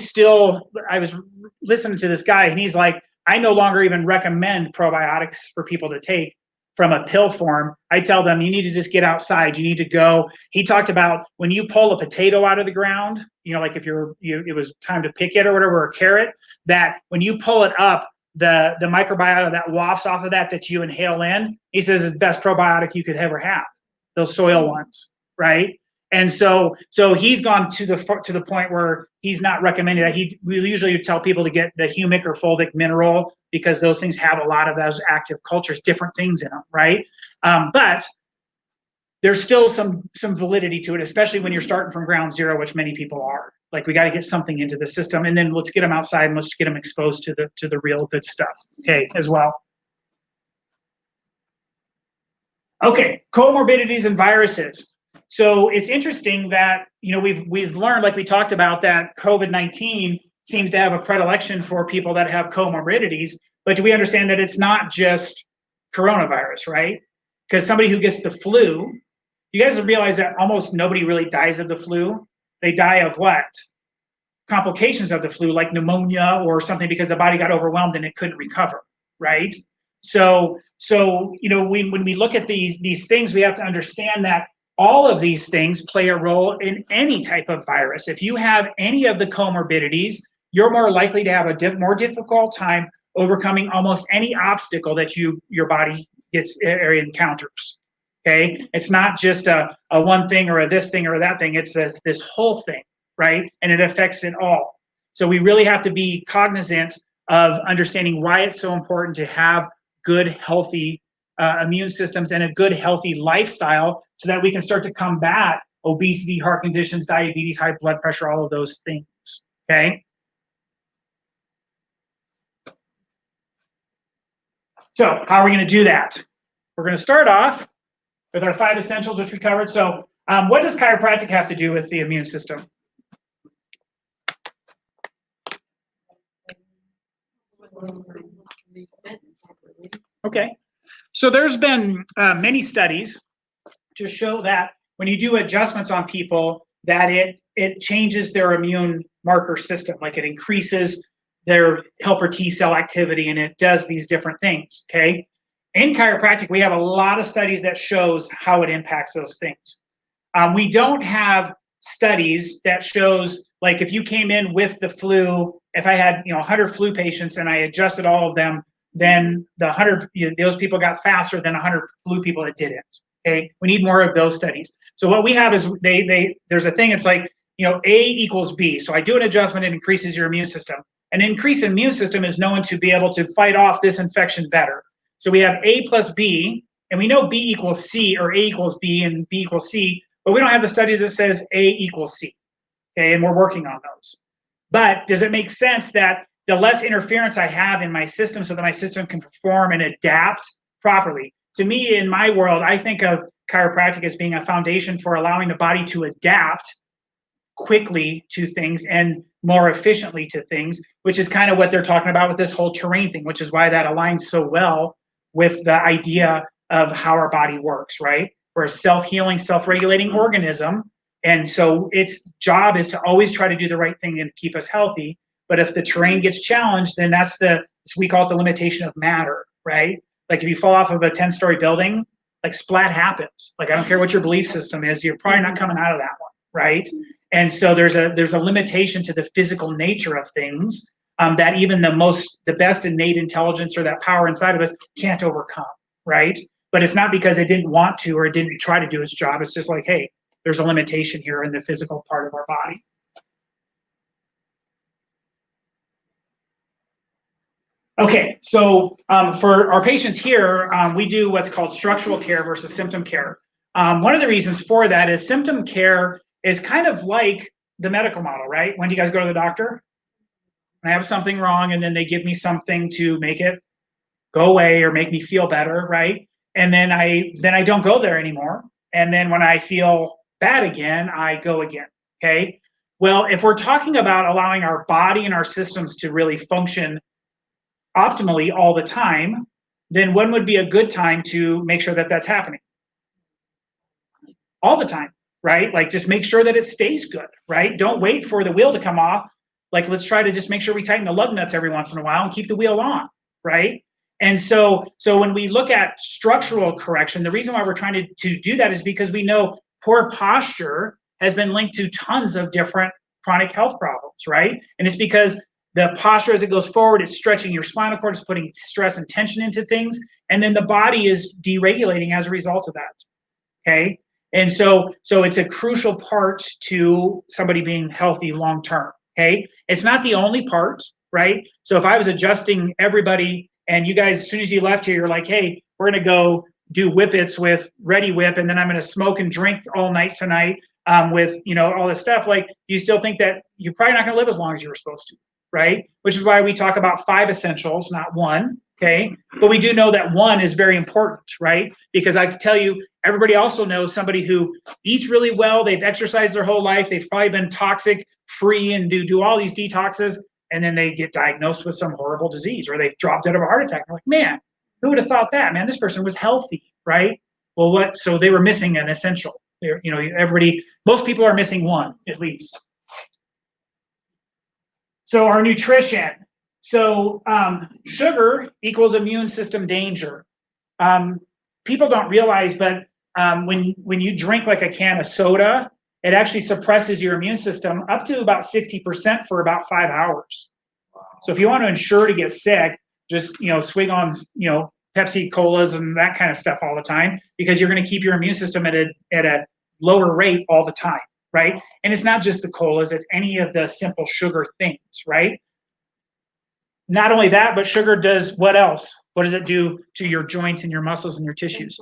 was listening to this guy, and he's like, I no longer even recommend probiotics for people to take from a pill form. I tell them, you need to just get outside. You need to go. He talked about when you pull a potato out of the ground, like if it was time to pick it or whatever, or a carrot, that when you pull it up, the microbiota that wafts off of that you inhale in, he says is the best probiotic you could ever have, those soil ones, right? And so he's gone to the point where he's not recommending that. We usually tell people to get the humic or fulvic mineral, because those things have a lot of those active cultures, different things in them, right? But there's still some validity to it, especially when you're starting from ground zero, which many people are. Like, we got to get something into the system, and then let's get them outside and let's get them exposed to the real good stuff, okay, as well. Okay, comorbidities and viruses. So it's interesting that, we've learned, like we talked about, that COVID-19 seems to have a predilection for people that have comorbidities. But do we understand that it's not just coronavirus, right? Because somebody who gets the flu, you guys realize that almost nobody really dies of the flu. They die of what? Complications of the flu, like pneumonia or something, because the body got overwhelmed and it couldn't recover, right? So when we look at these things, we have to understand that all of these things play a role in any type of virus. If you have any of the comorbidities, you're more likely to have a more difficult time overcoming almost any obstacle that your body gets or encounters. Okay, it's not just a one thing or a this thing or that thing. It's this whole thing, right? And it affects it all. So we really have to be cognizant of understanding why it's so important to have good, healthy immune systems and a good, healthy lifestyle, so that we can start to combat obesity, heart conditions, diabetes, high blood pressure, all of those things. Okay. So how are we going to do that? We're going to start off with our 5 essentials, which we covered. So what does chiropractic have to do with the immune system? Okay. So there's been many studies to show that when you do adjustments on people, that it changes their immune marker system, like it increases their helper T cell activity, and it does these different things, okay? In chiropractic, we have a lot of studies that shows how it impacts those things. We don't have studies that shows, like if you came in with the flu, if I had 100 flu patients and I adjusted all of them, then the 100 those people got faster than 100 flu people that didn't. Okay, we need more of those studies. So what we have is there's a thing. It's like A equals B. So I do an adjustment, it increases your immune system. An increased immune system is known to be able to fight off this infection better. So we have A plus B, and we know B equals C, or A equals B and B equals C, but we don't have the studies that says A equals C. Okay, and we're working on those. But does it make sense that the less interference I have in my system so that my system can perform and adapt properly? To me, in my world, I think of chiropractic as being a foundation for allowing the body to adapt quickly to things and more efficiently to things, which is kind of what they're talking about with this whole terrain thing, which is why that aligns so well with the idea of how our body works, right? We're a self-healing, self-regulating organism. And so its job is to always try to do the right thing and keep us healthy. But if the terrain gets challenged, then we call it the limitation of matter, right? Like if you fall off of a 10-story building, like splat happens. Like I don't care what your belief system is, you're probably not coming out of that one, right? And so there's a limitation to the physical nature of things that even the best innate intelligence or that power inside of us can't overcome, right? But it's not because it didn't want to or it didn't try to do its job. It's just like, hey, there's a limitation here in the physical part of our body. Okay, so for our patients here, we do what's called structural care versus symptom care. One of the reasons for that is symptom care is kind of like the medical model, right? When do you guys go to the doctor? I have something wrong, and then they give me something to make it go away or make me feel better, right? And then I don't go there anymore. And then when I feel bad again, I go again, okay? Well, if we're talking about allowing our body and our systems to really function optimally all the time, then when would be a good time to make sure that that's happening? All the time, right? Like just make sure that it stays good, right? Don't wait for the wheel to come off. Like let's try to just make sure we tighten the lug nuts every once in a while and keep the wheel on, right? And so when we look at structural correction, the reason why we're trying to do that is because we know poor posture has been linked to tons of different chronic health problems, right? And it's because the posture as it goes forward, it's stretching your spinal cord, it's putting stress and tension into things, and then the body is deregulating as a result of that, okay? And so it's a crucial part to somebody being healthy long-term, okay? It's not the only part, right? So if I was adjusting everybody and you guys, as soon as you left here, you're like, hey, we're gonna go do whippets with Ready Whip, and then I'm gonna smoke and drink all night tonight with, all this stuff, like, you still think that you're probably not gonna live as long as you were supposed to, right? Which is why we talk about 5 essentials, not 1, okay? But we do know that 1 is very important, right? Because I can tell you, everybody also knows somebody who eats really well, they've exercised their whole life, they've probably been toxic free and do all these detoxes, and then they get diagnosed with some horrible disease, or they've dropped out of a heart attack. They're like, man, who would have thought that? Man, this person was healthy, right? Well, what? So they were missing an essential. You know, most people are missing one at least. So our nutrition. So sugar equals immune system danger. People don't realize, but when you drink like a can of soda, it actually suppresses your immune system up to about 60% for about 5 hours. So if you want to ensure to get sick, just swig on Pepsi Colas and that kind of stuff all the time, because you're going to keep your immune system at a lower rate all the time, right? And it's not just the colas, it's any of the simple sugar things, right? Not only that, but sugar does what else? What does it do to your joints and your muscles and your tissues?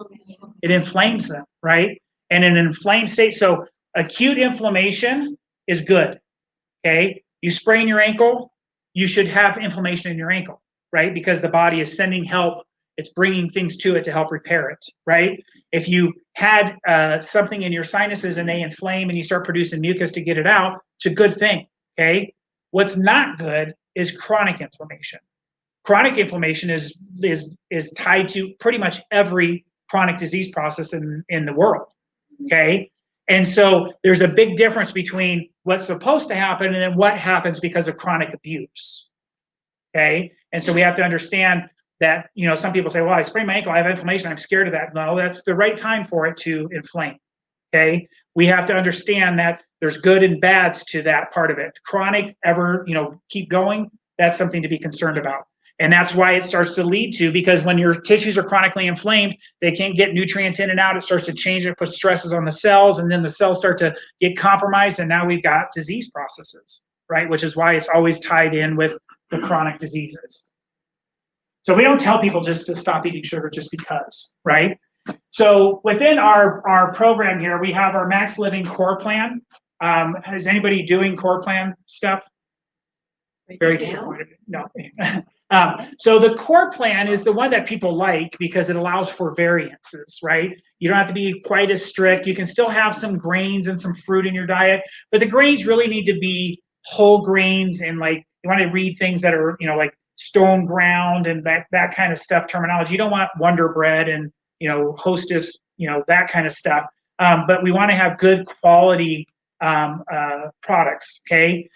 It inflames them, right? And in an inflamed state, so acute inflammation is good, okay? You sprain your ankle, you should have inflammation in your ankle, right? Because the body is sending help. It's bringing things to it to help repair it, right? If you had something in your sinuses and they inflame and you start producing mucus to get it out, it's a good thing, okay? What's not good is chronic inflammation. Chronic inflammation is tied to pretty much every chronic disease process in the world, okay? And so there's a big difference between what's supposed to happen and then what happens because of chronic abuse, okay? And so we have to understand that, some people say, well, I sprained my ankle, I have inflammation, I'm scared of that. No, that's the right time for it to inflame, okay? We have to understand that there's good and bads to that part of it. Chronic, keep going, that's something to be concerned about. And that's why it starts to lead to, because when your tissues are chronically inflamed, they can't get nutrients in and out, it starts to change, it puts stresses on the cells, and then the cells start to get compromised, and now we've got disease processes, right? Which is why it's always tied in with the chronic diseases. So we don't tell people just to stop eating sugar just because, right? So within our program here, we have our Max Living Core Plan. Is anybody doing Core Plan stuff? Very disappointed. No. So the Core Plan is the one that people like because it allows for variances, right? You don't have to be quite as strict. You can still have some grains and some fruit in your diet, but the grains really need to be whole grains, and you want to read things that are, like stone ground and that kind of stuff terminology. You don't want Wonder Bread and, Hostess, that kind of stuff. But we want to have good quality products, okay?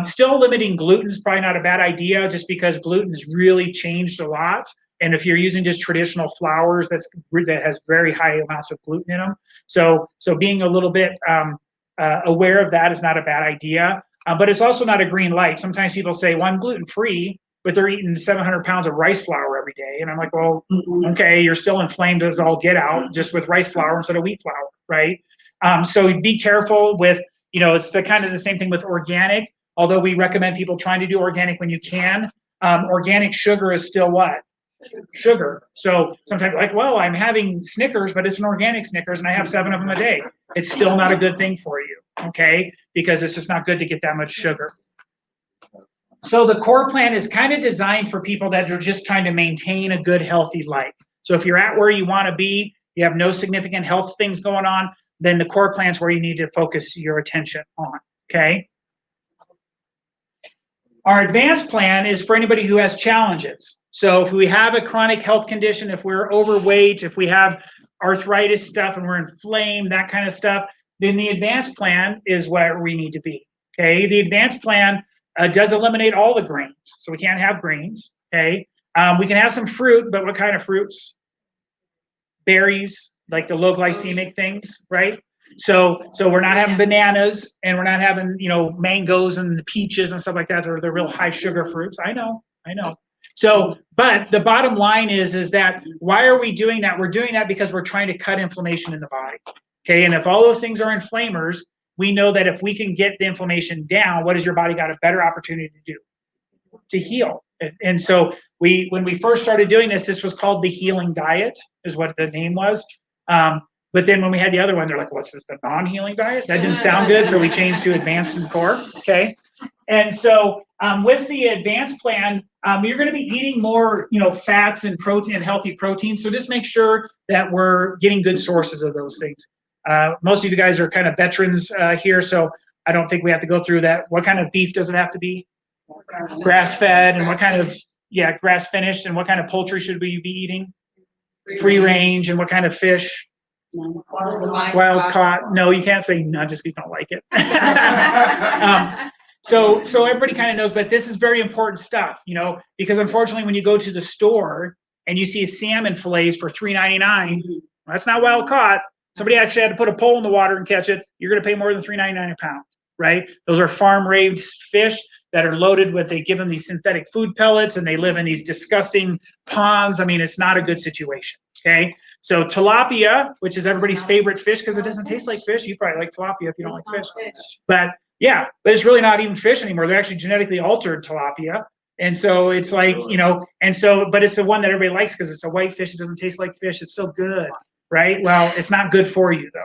Still limiting gluten is probably not a bad idea, just because gluten's really changed a lot. And if you're using just traditional flours, that has very high amounts of gluten in them. So being a little bit aware of that is not a bad idea. But it's also not a green light. Sometimes people say, well, I'm gluten-free, but they're eating 700 pounds of rice flour every day. And I'm like, well, okay, you're still inflamed as all get out, just with rice flour instead of wheat flour, right? So be careful with, it's kind of the same thing with organic, although we recommend people trying to do organic when you can. Organic sugar is still what? Sugar. So sometimes well, I'm having Snickers, but it's an organic Snickers and I have 7 of them a day. It's still not a good thing for you, okay? Because it's just not good to get that much sugar. So the Core Plan is kind of designed for people that are just trying to maintain a good, healthy life. So if you're at where you want to be, you have no significant health things going on, then the Core Plan is where you need to focus your attention on, okay? Our Advanced Plan is for anybody who has challenges. So if we have a chronic health condition, if we're overweight, if we have arthritis stuff and we're inflamed, that kind of stuff, then the Advanced Plan is where we need to be, okay? The Advanced Plan does eliminate all the grains. So we can't have grains, okay? We can have some fruit, but what kind of fruits? Berries, like the low glycemic things, right? So we're not having bananas, and we're not having, mangoes and peaches and stuff like that. They're the real high sugar fruits. I know. So, but the bottom line is that why are we doing that? We're doing that because we're trying to cut inflammation in the body, okay? And if all those things are inflammers, we know that if we can get the inflammation down, what has your body got a better opportunity to do? To heal. And so when we first started doing this was called the Healing Diet, is what the name was. But then when we had the other one, they're like, what's this, the non-healing diet? That didn't sound good, so we changed to Advanced and Core, okay? And so with the Advanced Plan, you're going to be eating more, fats and protein and healthy proteins. So just make sure that we're getting good sources of those things. Most of you guys are kind of veterans here, so I don't think we have to go through that. What kind of beef does it have to be? Grass fed, and what kind of, grass finished, and what kind of poultry should we be eating? Free range, and what kind of fish? Wild caught. No, you can't say none just because you don't like it. So everybody kind of knows, but this is very important stuff, because unfortunately when you go to the store and you see salmon fillets for $3.99, that's not wild caught. Somebody actually had to put a pole in the water and catch it. You're going to pay more than $3.99 a pound, right? Those are farm-raised fish that are loaded with, they give them these synthetic food pellets, and they live in these disgusting ponds. I mean, it's not a good situation, okay? So tilapia, which is everybody's favorite fish because it doesn't taste like fish. You probably like tilapia if you don't like fish. But it's really not even fish anymore. They're actually genetically altered tilapia. And so it's like, but it's the one that everybody likes because it's a white fish. It doesn't taste like fish. It's so good, right? Well, it's not good for you though,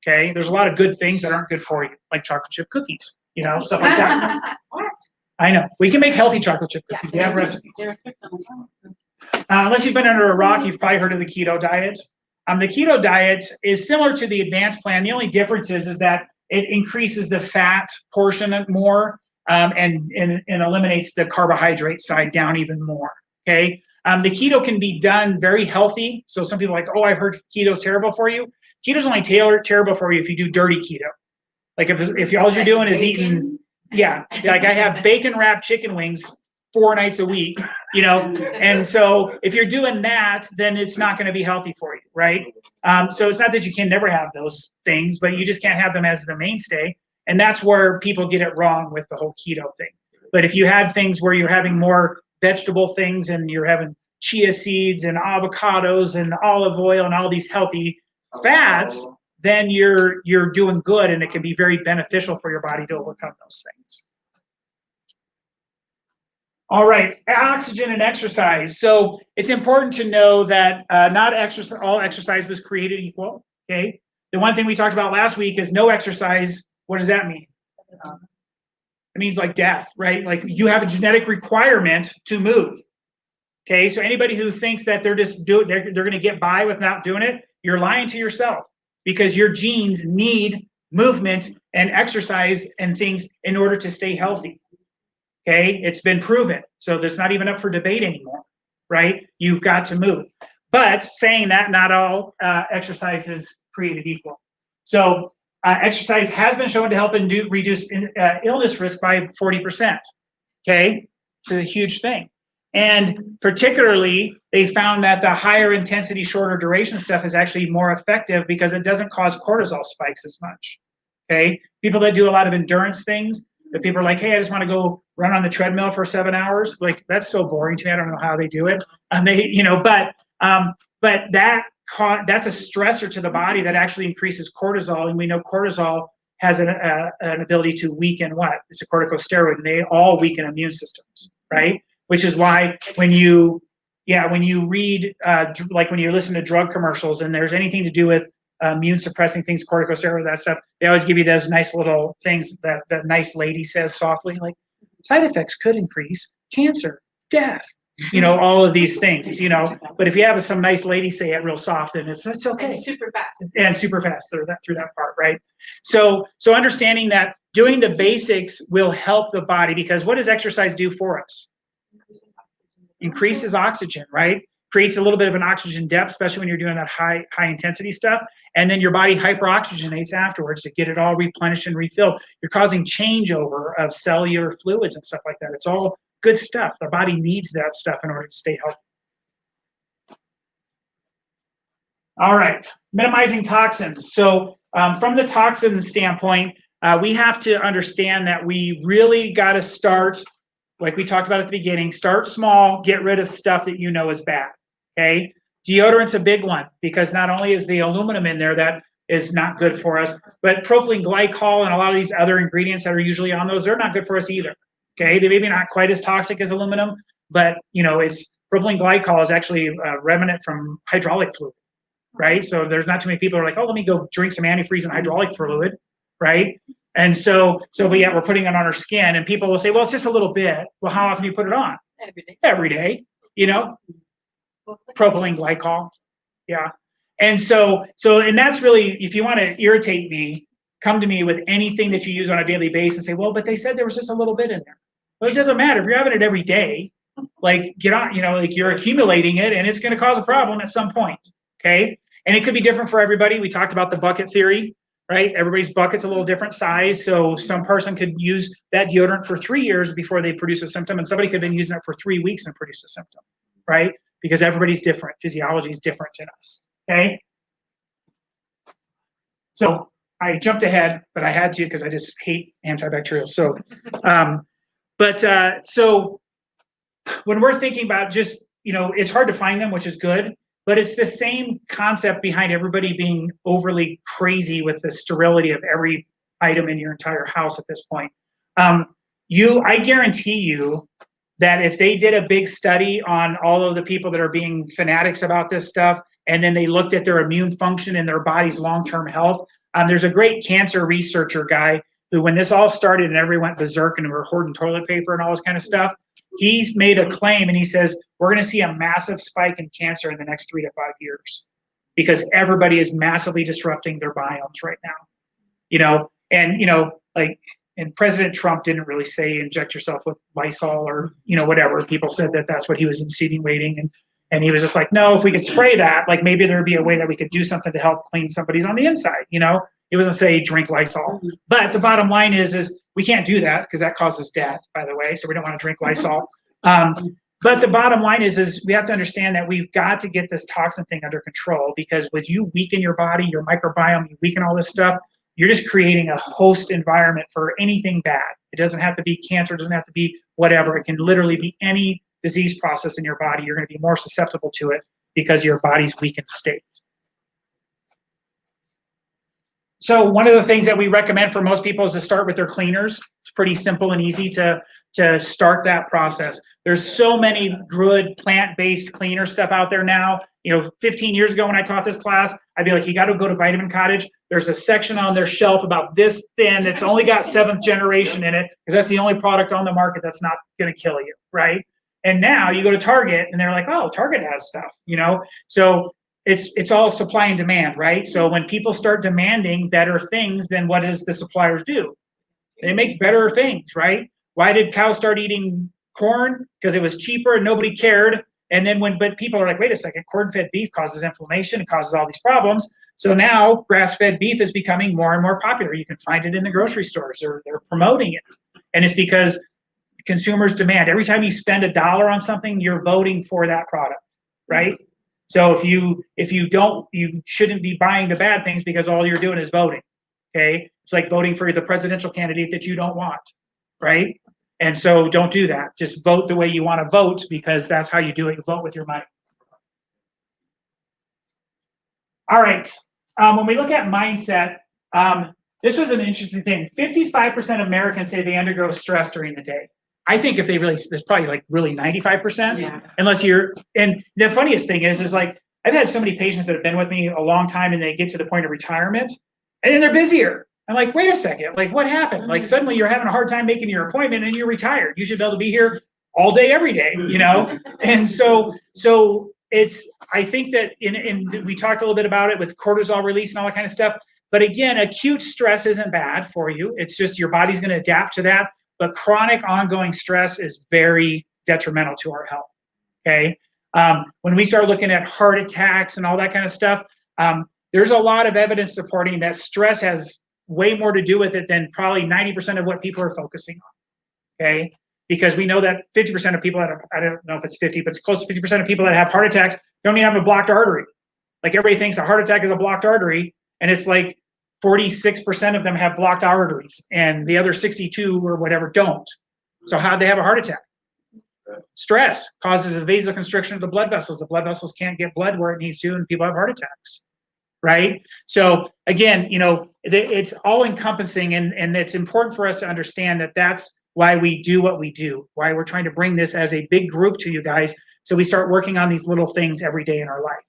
okay? There's a lot of good things that aren't good for you, like chocolate chip cookies, stuff like that. What? I know. We can make healthy chocolate chip cookies. We have recipes. Unless you've been under a rock, you've probably heard of the keto diet. The keto diet is similar to the advanced plan. The only difference is that it increases the fat portion more and eliminates the carbohydrate side down even more, okay? The keto can be done very healthy. So some people are like, oh, I've heard keto's terrible for you. Keto's only terrible for you if you do dirty keto. Like if all you're doing is eating, like I have bacon wrapped chicken wings 4 nights a week, and so if you're doing that, then it's not going to be healthy for you, right? So it's not that you can never have those things, but you just can't have them as the mainstay. And that's where people get it wrong with the whole keto thing. But if you had things where you're having more vegetable things and you're having chia seeds and avocados and olive oil and all these healthy fats, then you're doing good, and it can be very beneficial for your body to overcome those things. All right, oxygen and exercise. So it's important to know that not all exercise was created equal, okay? The one thing we talked about last week is no exercise. What does that mean? It means like death, right? Like you have a genetic requirement to move, okay? So anybody who thinks that they're going to get by without doing it, you're lying to yourself, because your genes need movement and exercise and things in order to stay healthy. Okay, it's been proven. So there's not even up for debate anymore, right? You've got to move. But saying that, not all exercise is created equal. So exercise has been shown to help reduce illness risk by 40%. Okay, it's a huge thing. And particularly, they found that the higher intensity, shorter duration stuff is actually more effective because it doesn't cause cortisol spikes as much. Okay, people that do a lot of endurance things, the people are like, hey, I just want to go run on the treadmill for 7 hours. Like, that's so boring to me. I don't know how they do it. And but that's a stressor to the body that actually increases cortisol. And we know cortisol has an ability to weaken what? It's a corticosteroid, and they all weaken immune systems, right? Which is why when you read, like when you listen to drug commercials and there's anything to do with immune suppressing things, corticosteroid, that stuff, they always give you those nice little things that nice lady says softly, like side effects could increase cancer, death, all of these things, but if you have some nice lady say it real soft, then it's okay. And super fast. And super fast through that part, right? So understanding that doing the basics will help the body, because what does exercise do for us? Increases oxygen, right? Creates a little bit of an oxygen depth, especially when you're doing that high intensity stuff. And then your body hyperoxygenates afterwards to get it all replenished and refilled. You're causing changeover of cellular fluids and stuff like that. It's all good stuff. The body needs that stuff in order to stay healthy. All right, minimizing toxins. So from the toxin standpoint, we have to understand that we really got to start, like we talked about at the beginning, start small, get rid of stuff that you know is bad, okay? Deodorant's a big one, because not only is the aluminum in there that is not good for us, but propylene glycol and a lot of these other ingredients that are usually on those, they're not good for us either, okay? They may be not quite as toxic as aluminum, but it's propylene glycol is actually a remnant from hydraulic fluid, right? So there's not too many people who are like, oh, let me go drink some antifreeze and hydraulic fluid, right? And so but yet we're putting it on our skin, and people will say, well, it's just a little bit. Well, how often do you put it on? Every day, propylene glycol. Yeah. And so that's really, if you want to irritate me, come to me with anything that you use on a daily basis and say, well, but they said there was just a little bit in there. Well, it doesn't matter if you're having it every day. Like get on, like you're accumulating it, and it's going to cause a problem at some point. Okay, and it could be different for everybody. We talked about the bucket theory, right? Everybody's bucket's a little different size, so some person could use that deodorant for 3 years before they produce a symptom, and somebody could have been using it for 3 weeks and produce a symptom, right? Because everybody's different. Physiology is different in us. Okay. So I jumped ahead, but I had to because I just hate antibacterial. So, so when we're thinking about just, it's hard to find them, which is good, but it's the same concept behind everybody being overly crazy with the sterility of every item in your entire house at this point. I guarantee you that if they did a big study on all of the people that are being fanatics about this stuff, and then they looked at their immune function and their body's long-term health, there's a great cancer researcher guy who, when this all started and everyone went berserk and we were hoarding toilet paper and all this kind of stuff, he's made a claim and he says, we're going to see a massive spike in cancer in the next 3 to 5 years because everybody is massively disrupting their biomes right now. And President Trump didn't really say inject yourself with Lysol or, whatever. People said that that's what he was insinuating. And he was just like, no, if we could spray that, like maybe there'd be a way that we could do something to help clean somebody's on the inside, He wasn't say drink Lysol. But the bottom line is we can't do that because that causes death, by the way. So we don't want to drink Lysol. But the bottom line is we have to understand that we've got to get this toxin thing under control, because when you weaken your body, your microbiome, you weaken all this stuff, you're just creating a host environment for anything bad. It doesn't have to be cancer. It doesn't have to be whatever. It can literally be any disease process in your body. You're going to be more susceptible to it because your body's weakened state. So one of the things that we recommend for most people is to start with their cleaners. It's pretty simple and easy to start that process. There's so many good plant-based cleaner stuff out there now. 15 years ago when I taught this class, I'd be like, you got to go to Vitamin Cottage. There's a section on their shelf about this thin that's only got 7th generation in it, because that's the only product on the market that's not going to kill you, right? And now you go to Target and they're like, oh, Target has stuff, So it's all supply and demand, right? So when people start demanding better things, then what does the suppliers do? They make better things, right? Why did cows start eating corn? Because it was cheaper and nobody cared. And then but people are like, wait a second, corn-fed beef causes inflammation, it causes all these problems. So now grass-fed beef is becoming more and more popular. You can find it in the grocery stores, or they're promoting it. And it's because consumers demand. Every time you spend $1 on something, you're voting for that product, right? So if you don't, you shouldn't be buying the bad things, because all you're doing is voting. Okay, it's like voting for the presidential candidate that you don't want, right? And so don't do that. Just vote the way you want to vote, because that's how you do it. You vote with your money. All right. When we look at mindset, this was an interesting thing. 55% of Americans say they undergo stress during the day. I think if they really, there's probably like really 95%. Yeah. Unless and the funniest thing is like, I've had so many patients that have been with me a long time and they get to the point of retirement and then they're busier. I'm like, wait a second, like what happened? Like suddenly you're having a hard time making your appointment and you're retired. You should be able to be here all day, every day, And so I think that we talked a little bit about it with cortisol release and all that kind of stuff. But again, acute stress isn't bad for you. It's just your body's going to adapt to that. But chronic ongoing stress is very detrimental to our health, okay? When we start looking at heart attacks and all that kind of stuff, there's a lot of evidence supporting that stress has way more to do with it than probably 90% of what people are focusing on, okay? Because we know that 50% of people that have, I don't know if it's 50, but it's close to 50% of people that have heart attacks don't even have a blocked artery. Like everybody thinks a heart attack is a blocked artery, and it's like 46% of them have blocked arteries, and the other 62 or whatever don't. So how'd they have a heart attack? Stress causes a vasoconstriction of the blood vessels. The blood vessels can't get blood where it needs to, and people have heart attacks, right? So again, it's all encompassing, and it's important for us to understand that that's why we do what we do, why we're trying to bring this as a big group to you guys, so we start working on these little things every day in our life,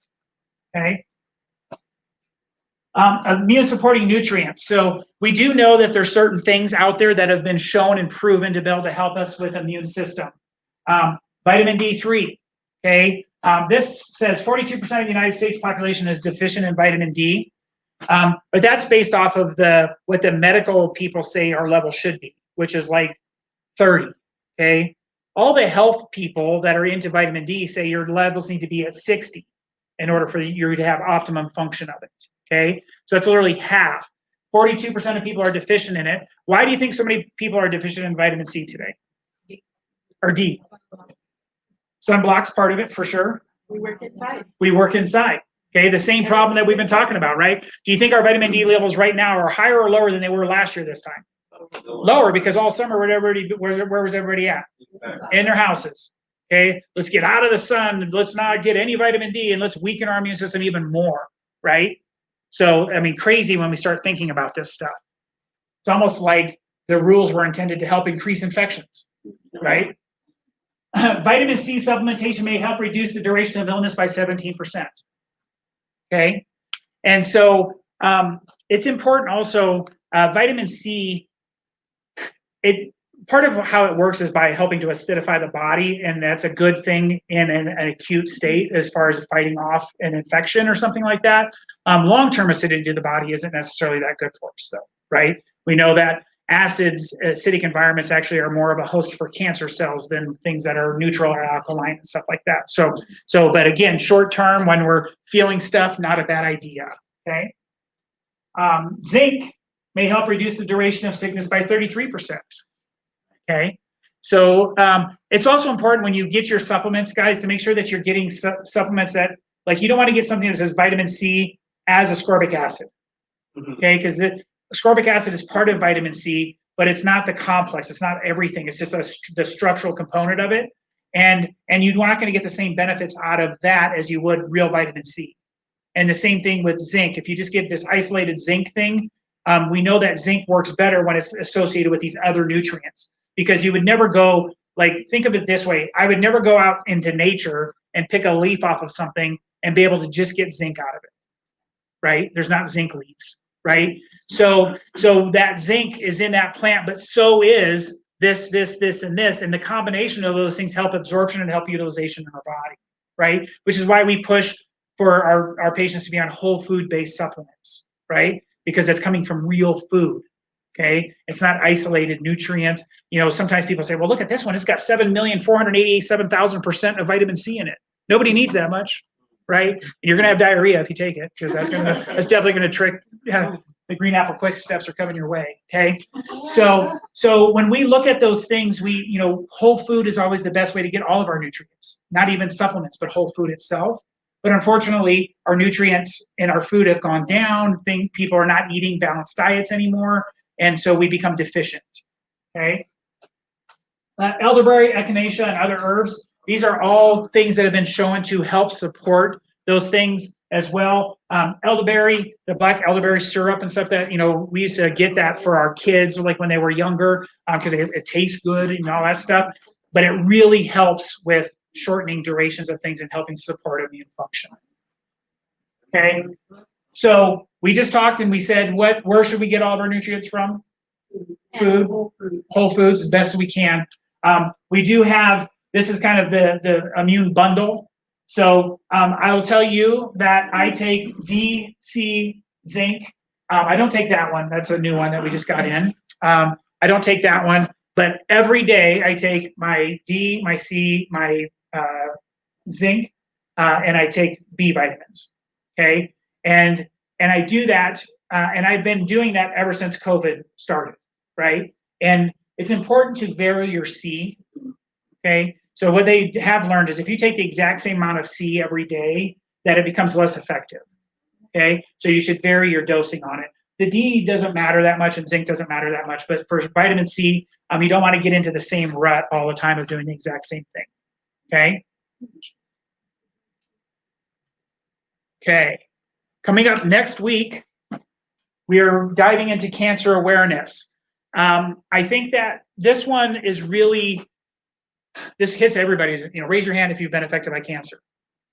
okay? Immune supporting nutrients. So we do know that there's certain things out there that have been shown and proven to be able to help us with immune system. Vitamin D3, okay? This says 42% of the United States population is deficient in vitamin D, but that's based off of what the medical people say our level should be, which is like 30, okay? All the health people that are into vitamin D say your levels need to be at 60 in order for you to have optimum function of it, okay? So that's literally half. 42% of people are deficient in it. Why do you think so many people are deficient in vitamin C today? Or D? Sunblock's part of it for sure. We work inside. We work inside. Okay, the same problem that we've been talking about, right? Do you think our vitamin D levels right now are higher or lower than they were last year this time? Lower, because all summer, where was everybody at? In their houses. Okay, let's get out of the sun. Let's not get any vitamin D, and let's weaken our immune system even more, right? So, I mean, crazy when we start thinking about this stuff. It's almost like the rules were intended to help increase infections, right? Vitamin C supplementation may help reduce the duration of illness by 17%. Okay, and so it's important also, vitamin C, part of how it works is by helping to acidify the body, and that's a good thing in an acute state as far as fighting off an infection or something like that. Long-term acidity to the body isn't necessarily that good for us though, right? We know that acidic environments actually are more of a host for cancer cells than things that are neutral or alkaline and stuff like that. So, but again, short term, when we're feeling stuff, not a bad idea, okay? Zinc may help reduce the duration of sickness by 33%, okay? So it's also important when you get your supplements, guys, to make sure that you're getting supplements that, like, you don't want to get something that says vitamin C as ascorbic acid, okay? Because the ascorbic acid is part of vitamin C, but it's not the complex. It's not everything. It's just the structural component of it. And you're not going to get the same benefits out of that as you would real vitamin C. And the same thing with zinc. If you just get this isolated zinc thing, we know that zinc works better when it's associated with these other nutrients. Because you would never go, like, think of it this way. I would never go out into nature and pick a leaf off of something and be able to just get zinc out of it, right? There's not zinc leaves, right? So that zinc is in that plant, but so is this, and this, and the combination of those things help absorption and help utilization in our body, right? Which is why we push for our patients to be on whole food-based supplements, right? Because that's coming from real food, okay? It's not isolated nutrients. You know, sometimes people say, well, look at this one. It's got 7,487,000% of vitamin C in it. Nobody needs that much, right? You're gonna have diarrhea if you take it, because that's definitely gonna trick, the green apple quick steps are coming your way, okay? So when we look at those things, whole food is always the best way to get all of our nutrients, not even supplements, but whole food itself. But unfortunately, our nutrients in our food have gone down. People are not eating balanced diets anymore, and so we become deficient, okay? Elderberry, echinacea, and other herbs, these are all things that have been shown to help support those things as well. Elderberry, the black elderberry syrup and stuff that, we used to get that for our kids, like when they were younger, because it tastes good and all that stuff. But it really helps with shortening durations of things and helping support immune function. Okay, so we just talked and we said, where should we get all of our nutrients from? Food, whole foods as best as we can. We do have, this is kind of the immune bundle. So I will tell you that I take D, C, zinc. I don't take that one. That's a new one that we just got in. I don't take that one, but every day I take my D, my C, my zinc, and I take B vitamins. Okay, and I do that, and I've been doing that ever since COVID started, right? And it's important to vary your C. Okay, so what they have learned is if you take the exact same amount of C every day, that it becomes less effective. Okay, so you should vary your dosing on it. The D doesn't matter that much and zinc doesn't matter that much, but for vitamin C, you don't want to get into the same rut all the time of doing the exact same thing. Okay. Okay. Coming up next week, we are diving into cancer awareness. I think that this one is really, this hits everybody's, raise your hand if you've been affected by cancer.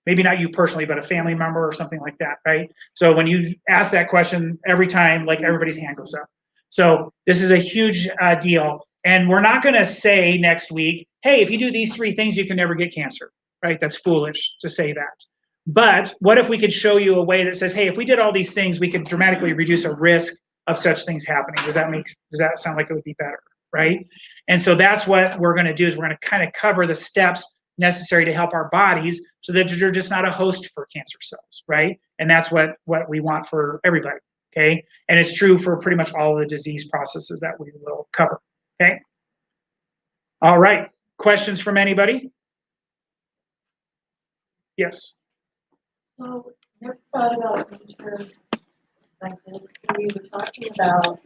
Maybe not you personally, but a family member or something like that, right? So when you ask that question every time, like everybody's hand goes up. So this is a huge deal. And we're not going to say next week, hey, if you do these 3 things, you can never get cancer, right? That's foolish to say that. But what if we could show you a way that says, hey, if we did all these things, we could dramatically reduce a risk of such things happening? Does that sound like it would be better, right? And so that's what we're going to do is we're going to kind of cover the steps necessary to help our bodies so that they're just not a host for cancer cells, right? And that's what we want for everybody, okay? And it's true for pretty much all of the disease processes that we will cover, okay? All right, questions from anybody? Yes. So, never thought about in terms like this, when we were talking about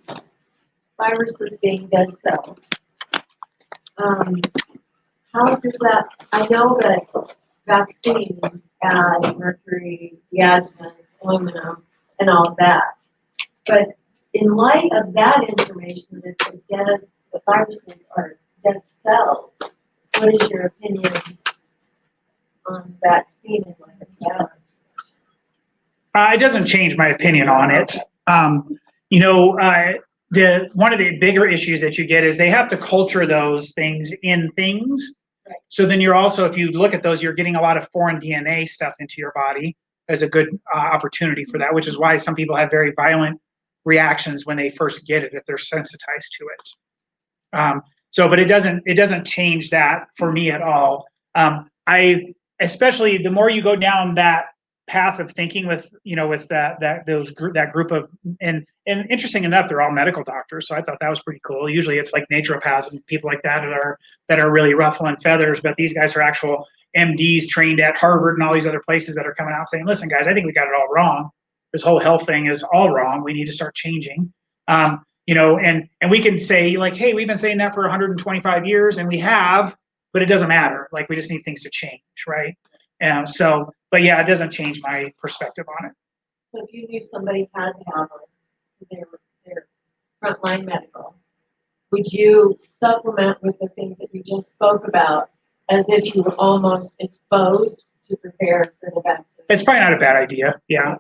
viruses being dead cells. How does that, I know that vaccines add mercury, deadenus, aluminum, and all that. But in light of that information, that the viruses are dead cells, what is your opinion on vaccine and light of that? It doesn't change my opinion on it. One of the bigger issues that you get is they have to culture those things in things. Right. So then you're also, if you look at those, you're getting a lot of foreign DNA stuff into your body as a good opportunity for that, which is why some people have very violent reactions when they first get it if they're sensitized to it. But it doesn't change that for me at all. Especially the more you go down that path of thinking with that group of and interesting enough, they're all medical doctors, so I thought that was pretty cool. Usually it's like naturopaths and people like that are really ruffling feathers, but these guys are actual MDs trained at Harvard and all these other places that are coming out saying, listen guys, I think we got it all wrong. This whole health thing is all wrong. We need to start changing. And we can say like, hey, we've been saying that for 125 years and we have, but it doesn't matter. Like we just need things to change, right? But yeah, it doesn't change my perspective on it. So if you knew somebody had to have their frontline medical, would you supplement with the things that you just spoke about as if you were almost exposed to prepare for the vaccine? It's probably not a bad idea. Yeah.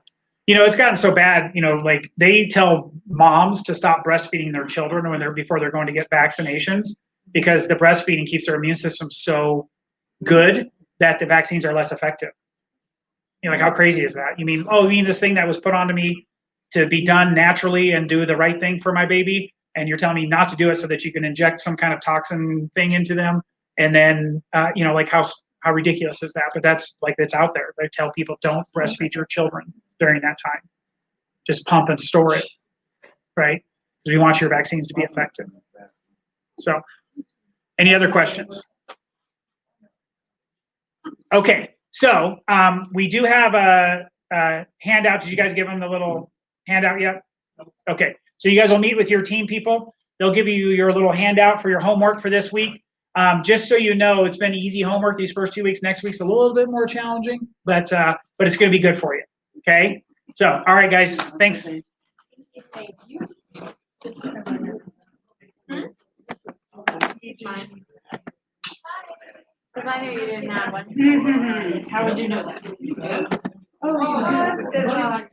It's gotten so bad, like they tell moms to stop breastfeeding their children before they're going to get vaccinations because the breastfeeding keeps their immune system so good that the vaccines are less effective. Like how crazy is that? You mean this thing that was put onto me to be done naturally and do the right thing for my baby, and you're telling me not to do it so that you can inject some kind of toxin thing into them, and then like how ridiculous is that? But that's out there. They tell people don't breastfeed your children during that time. Just pump and store it, right? Because we want your vaccines to be effective. So, any other questions? Okay, so we do have a handout. Did you guys give them the little handout yet? Okay, so you guys will meet with your team people. They'll give you your little handout for your homework for this week. Just so you know, it's been easy homework these first 2 weeks. Next week's a little bit more challenging, but it's going to be good for you. Okay, so all right, guys, thanks. Thank you. Because I knew you didn't have one. How would you know that? Oh,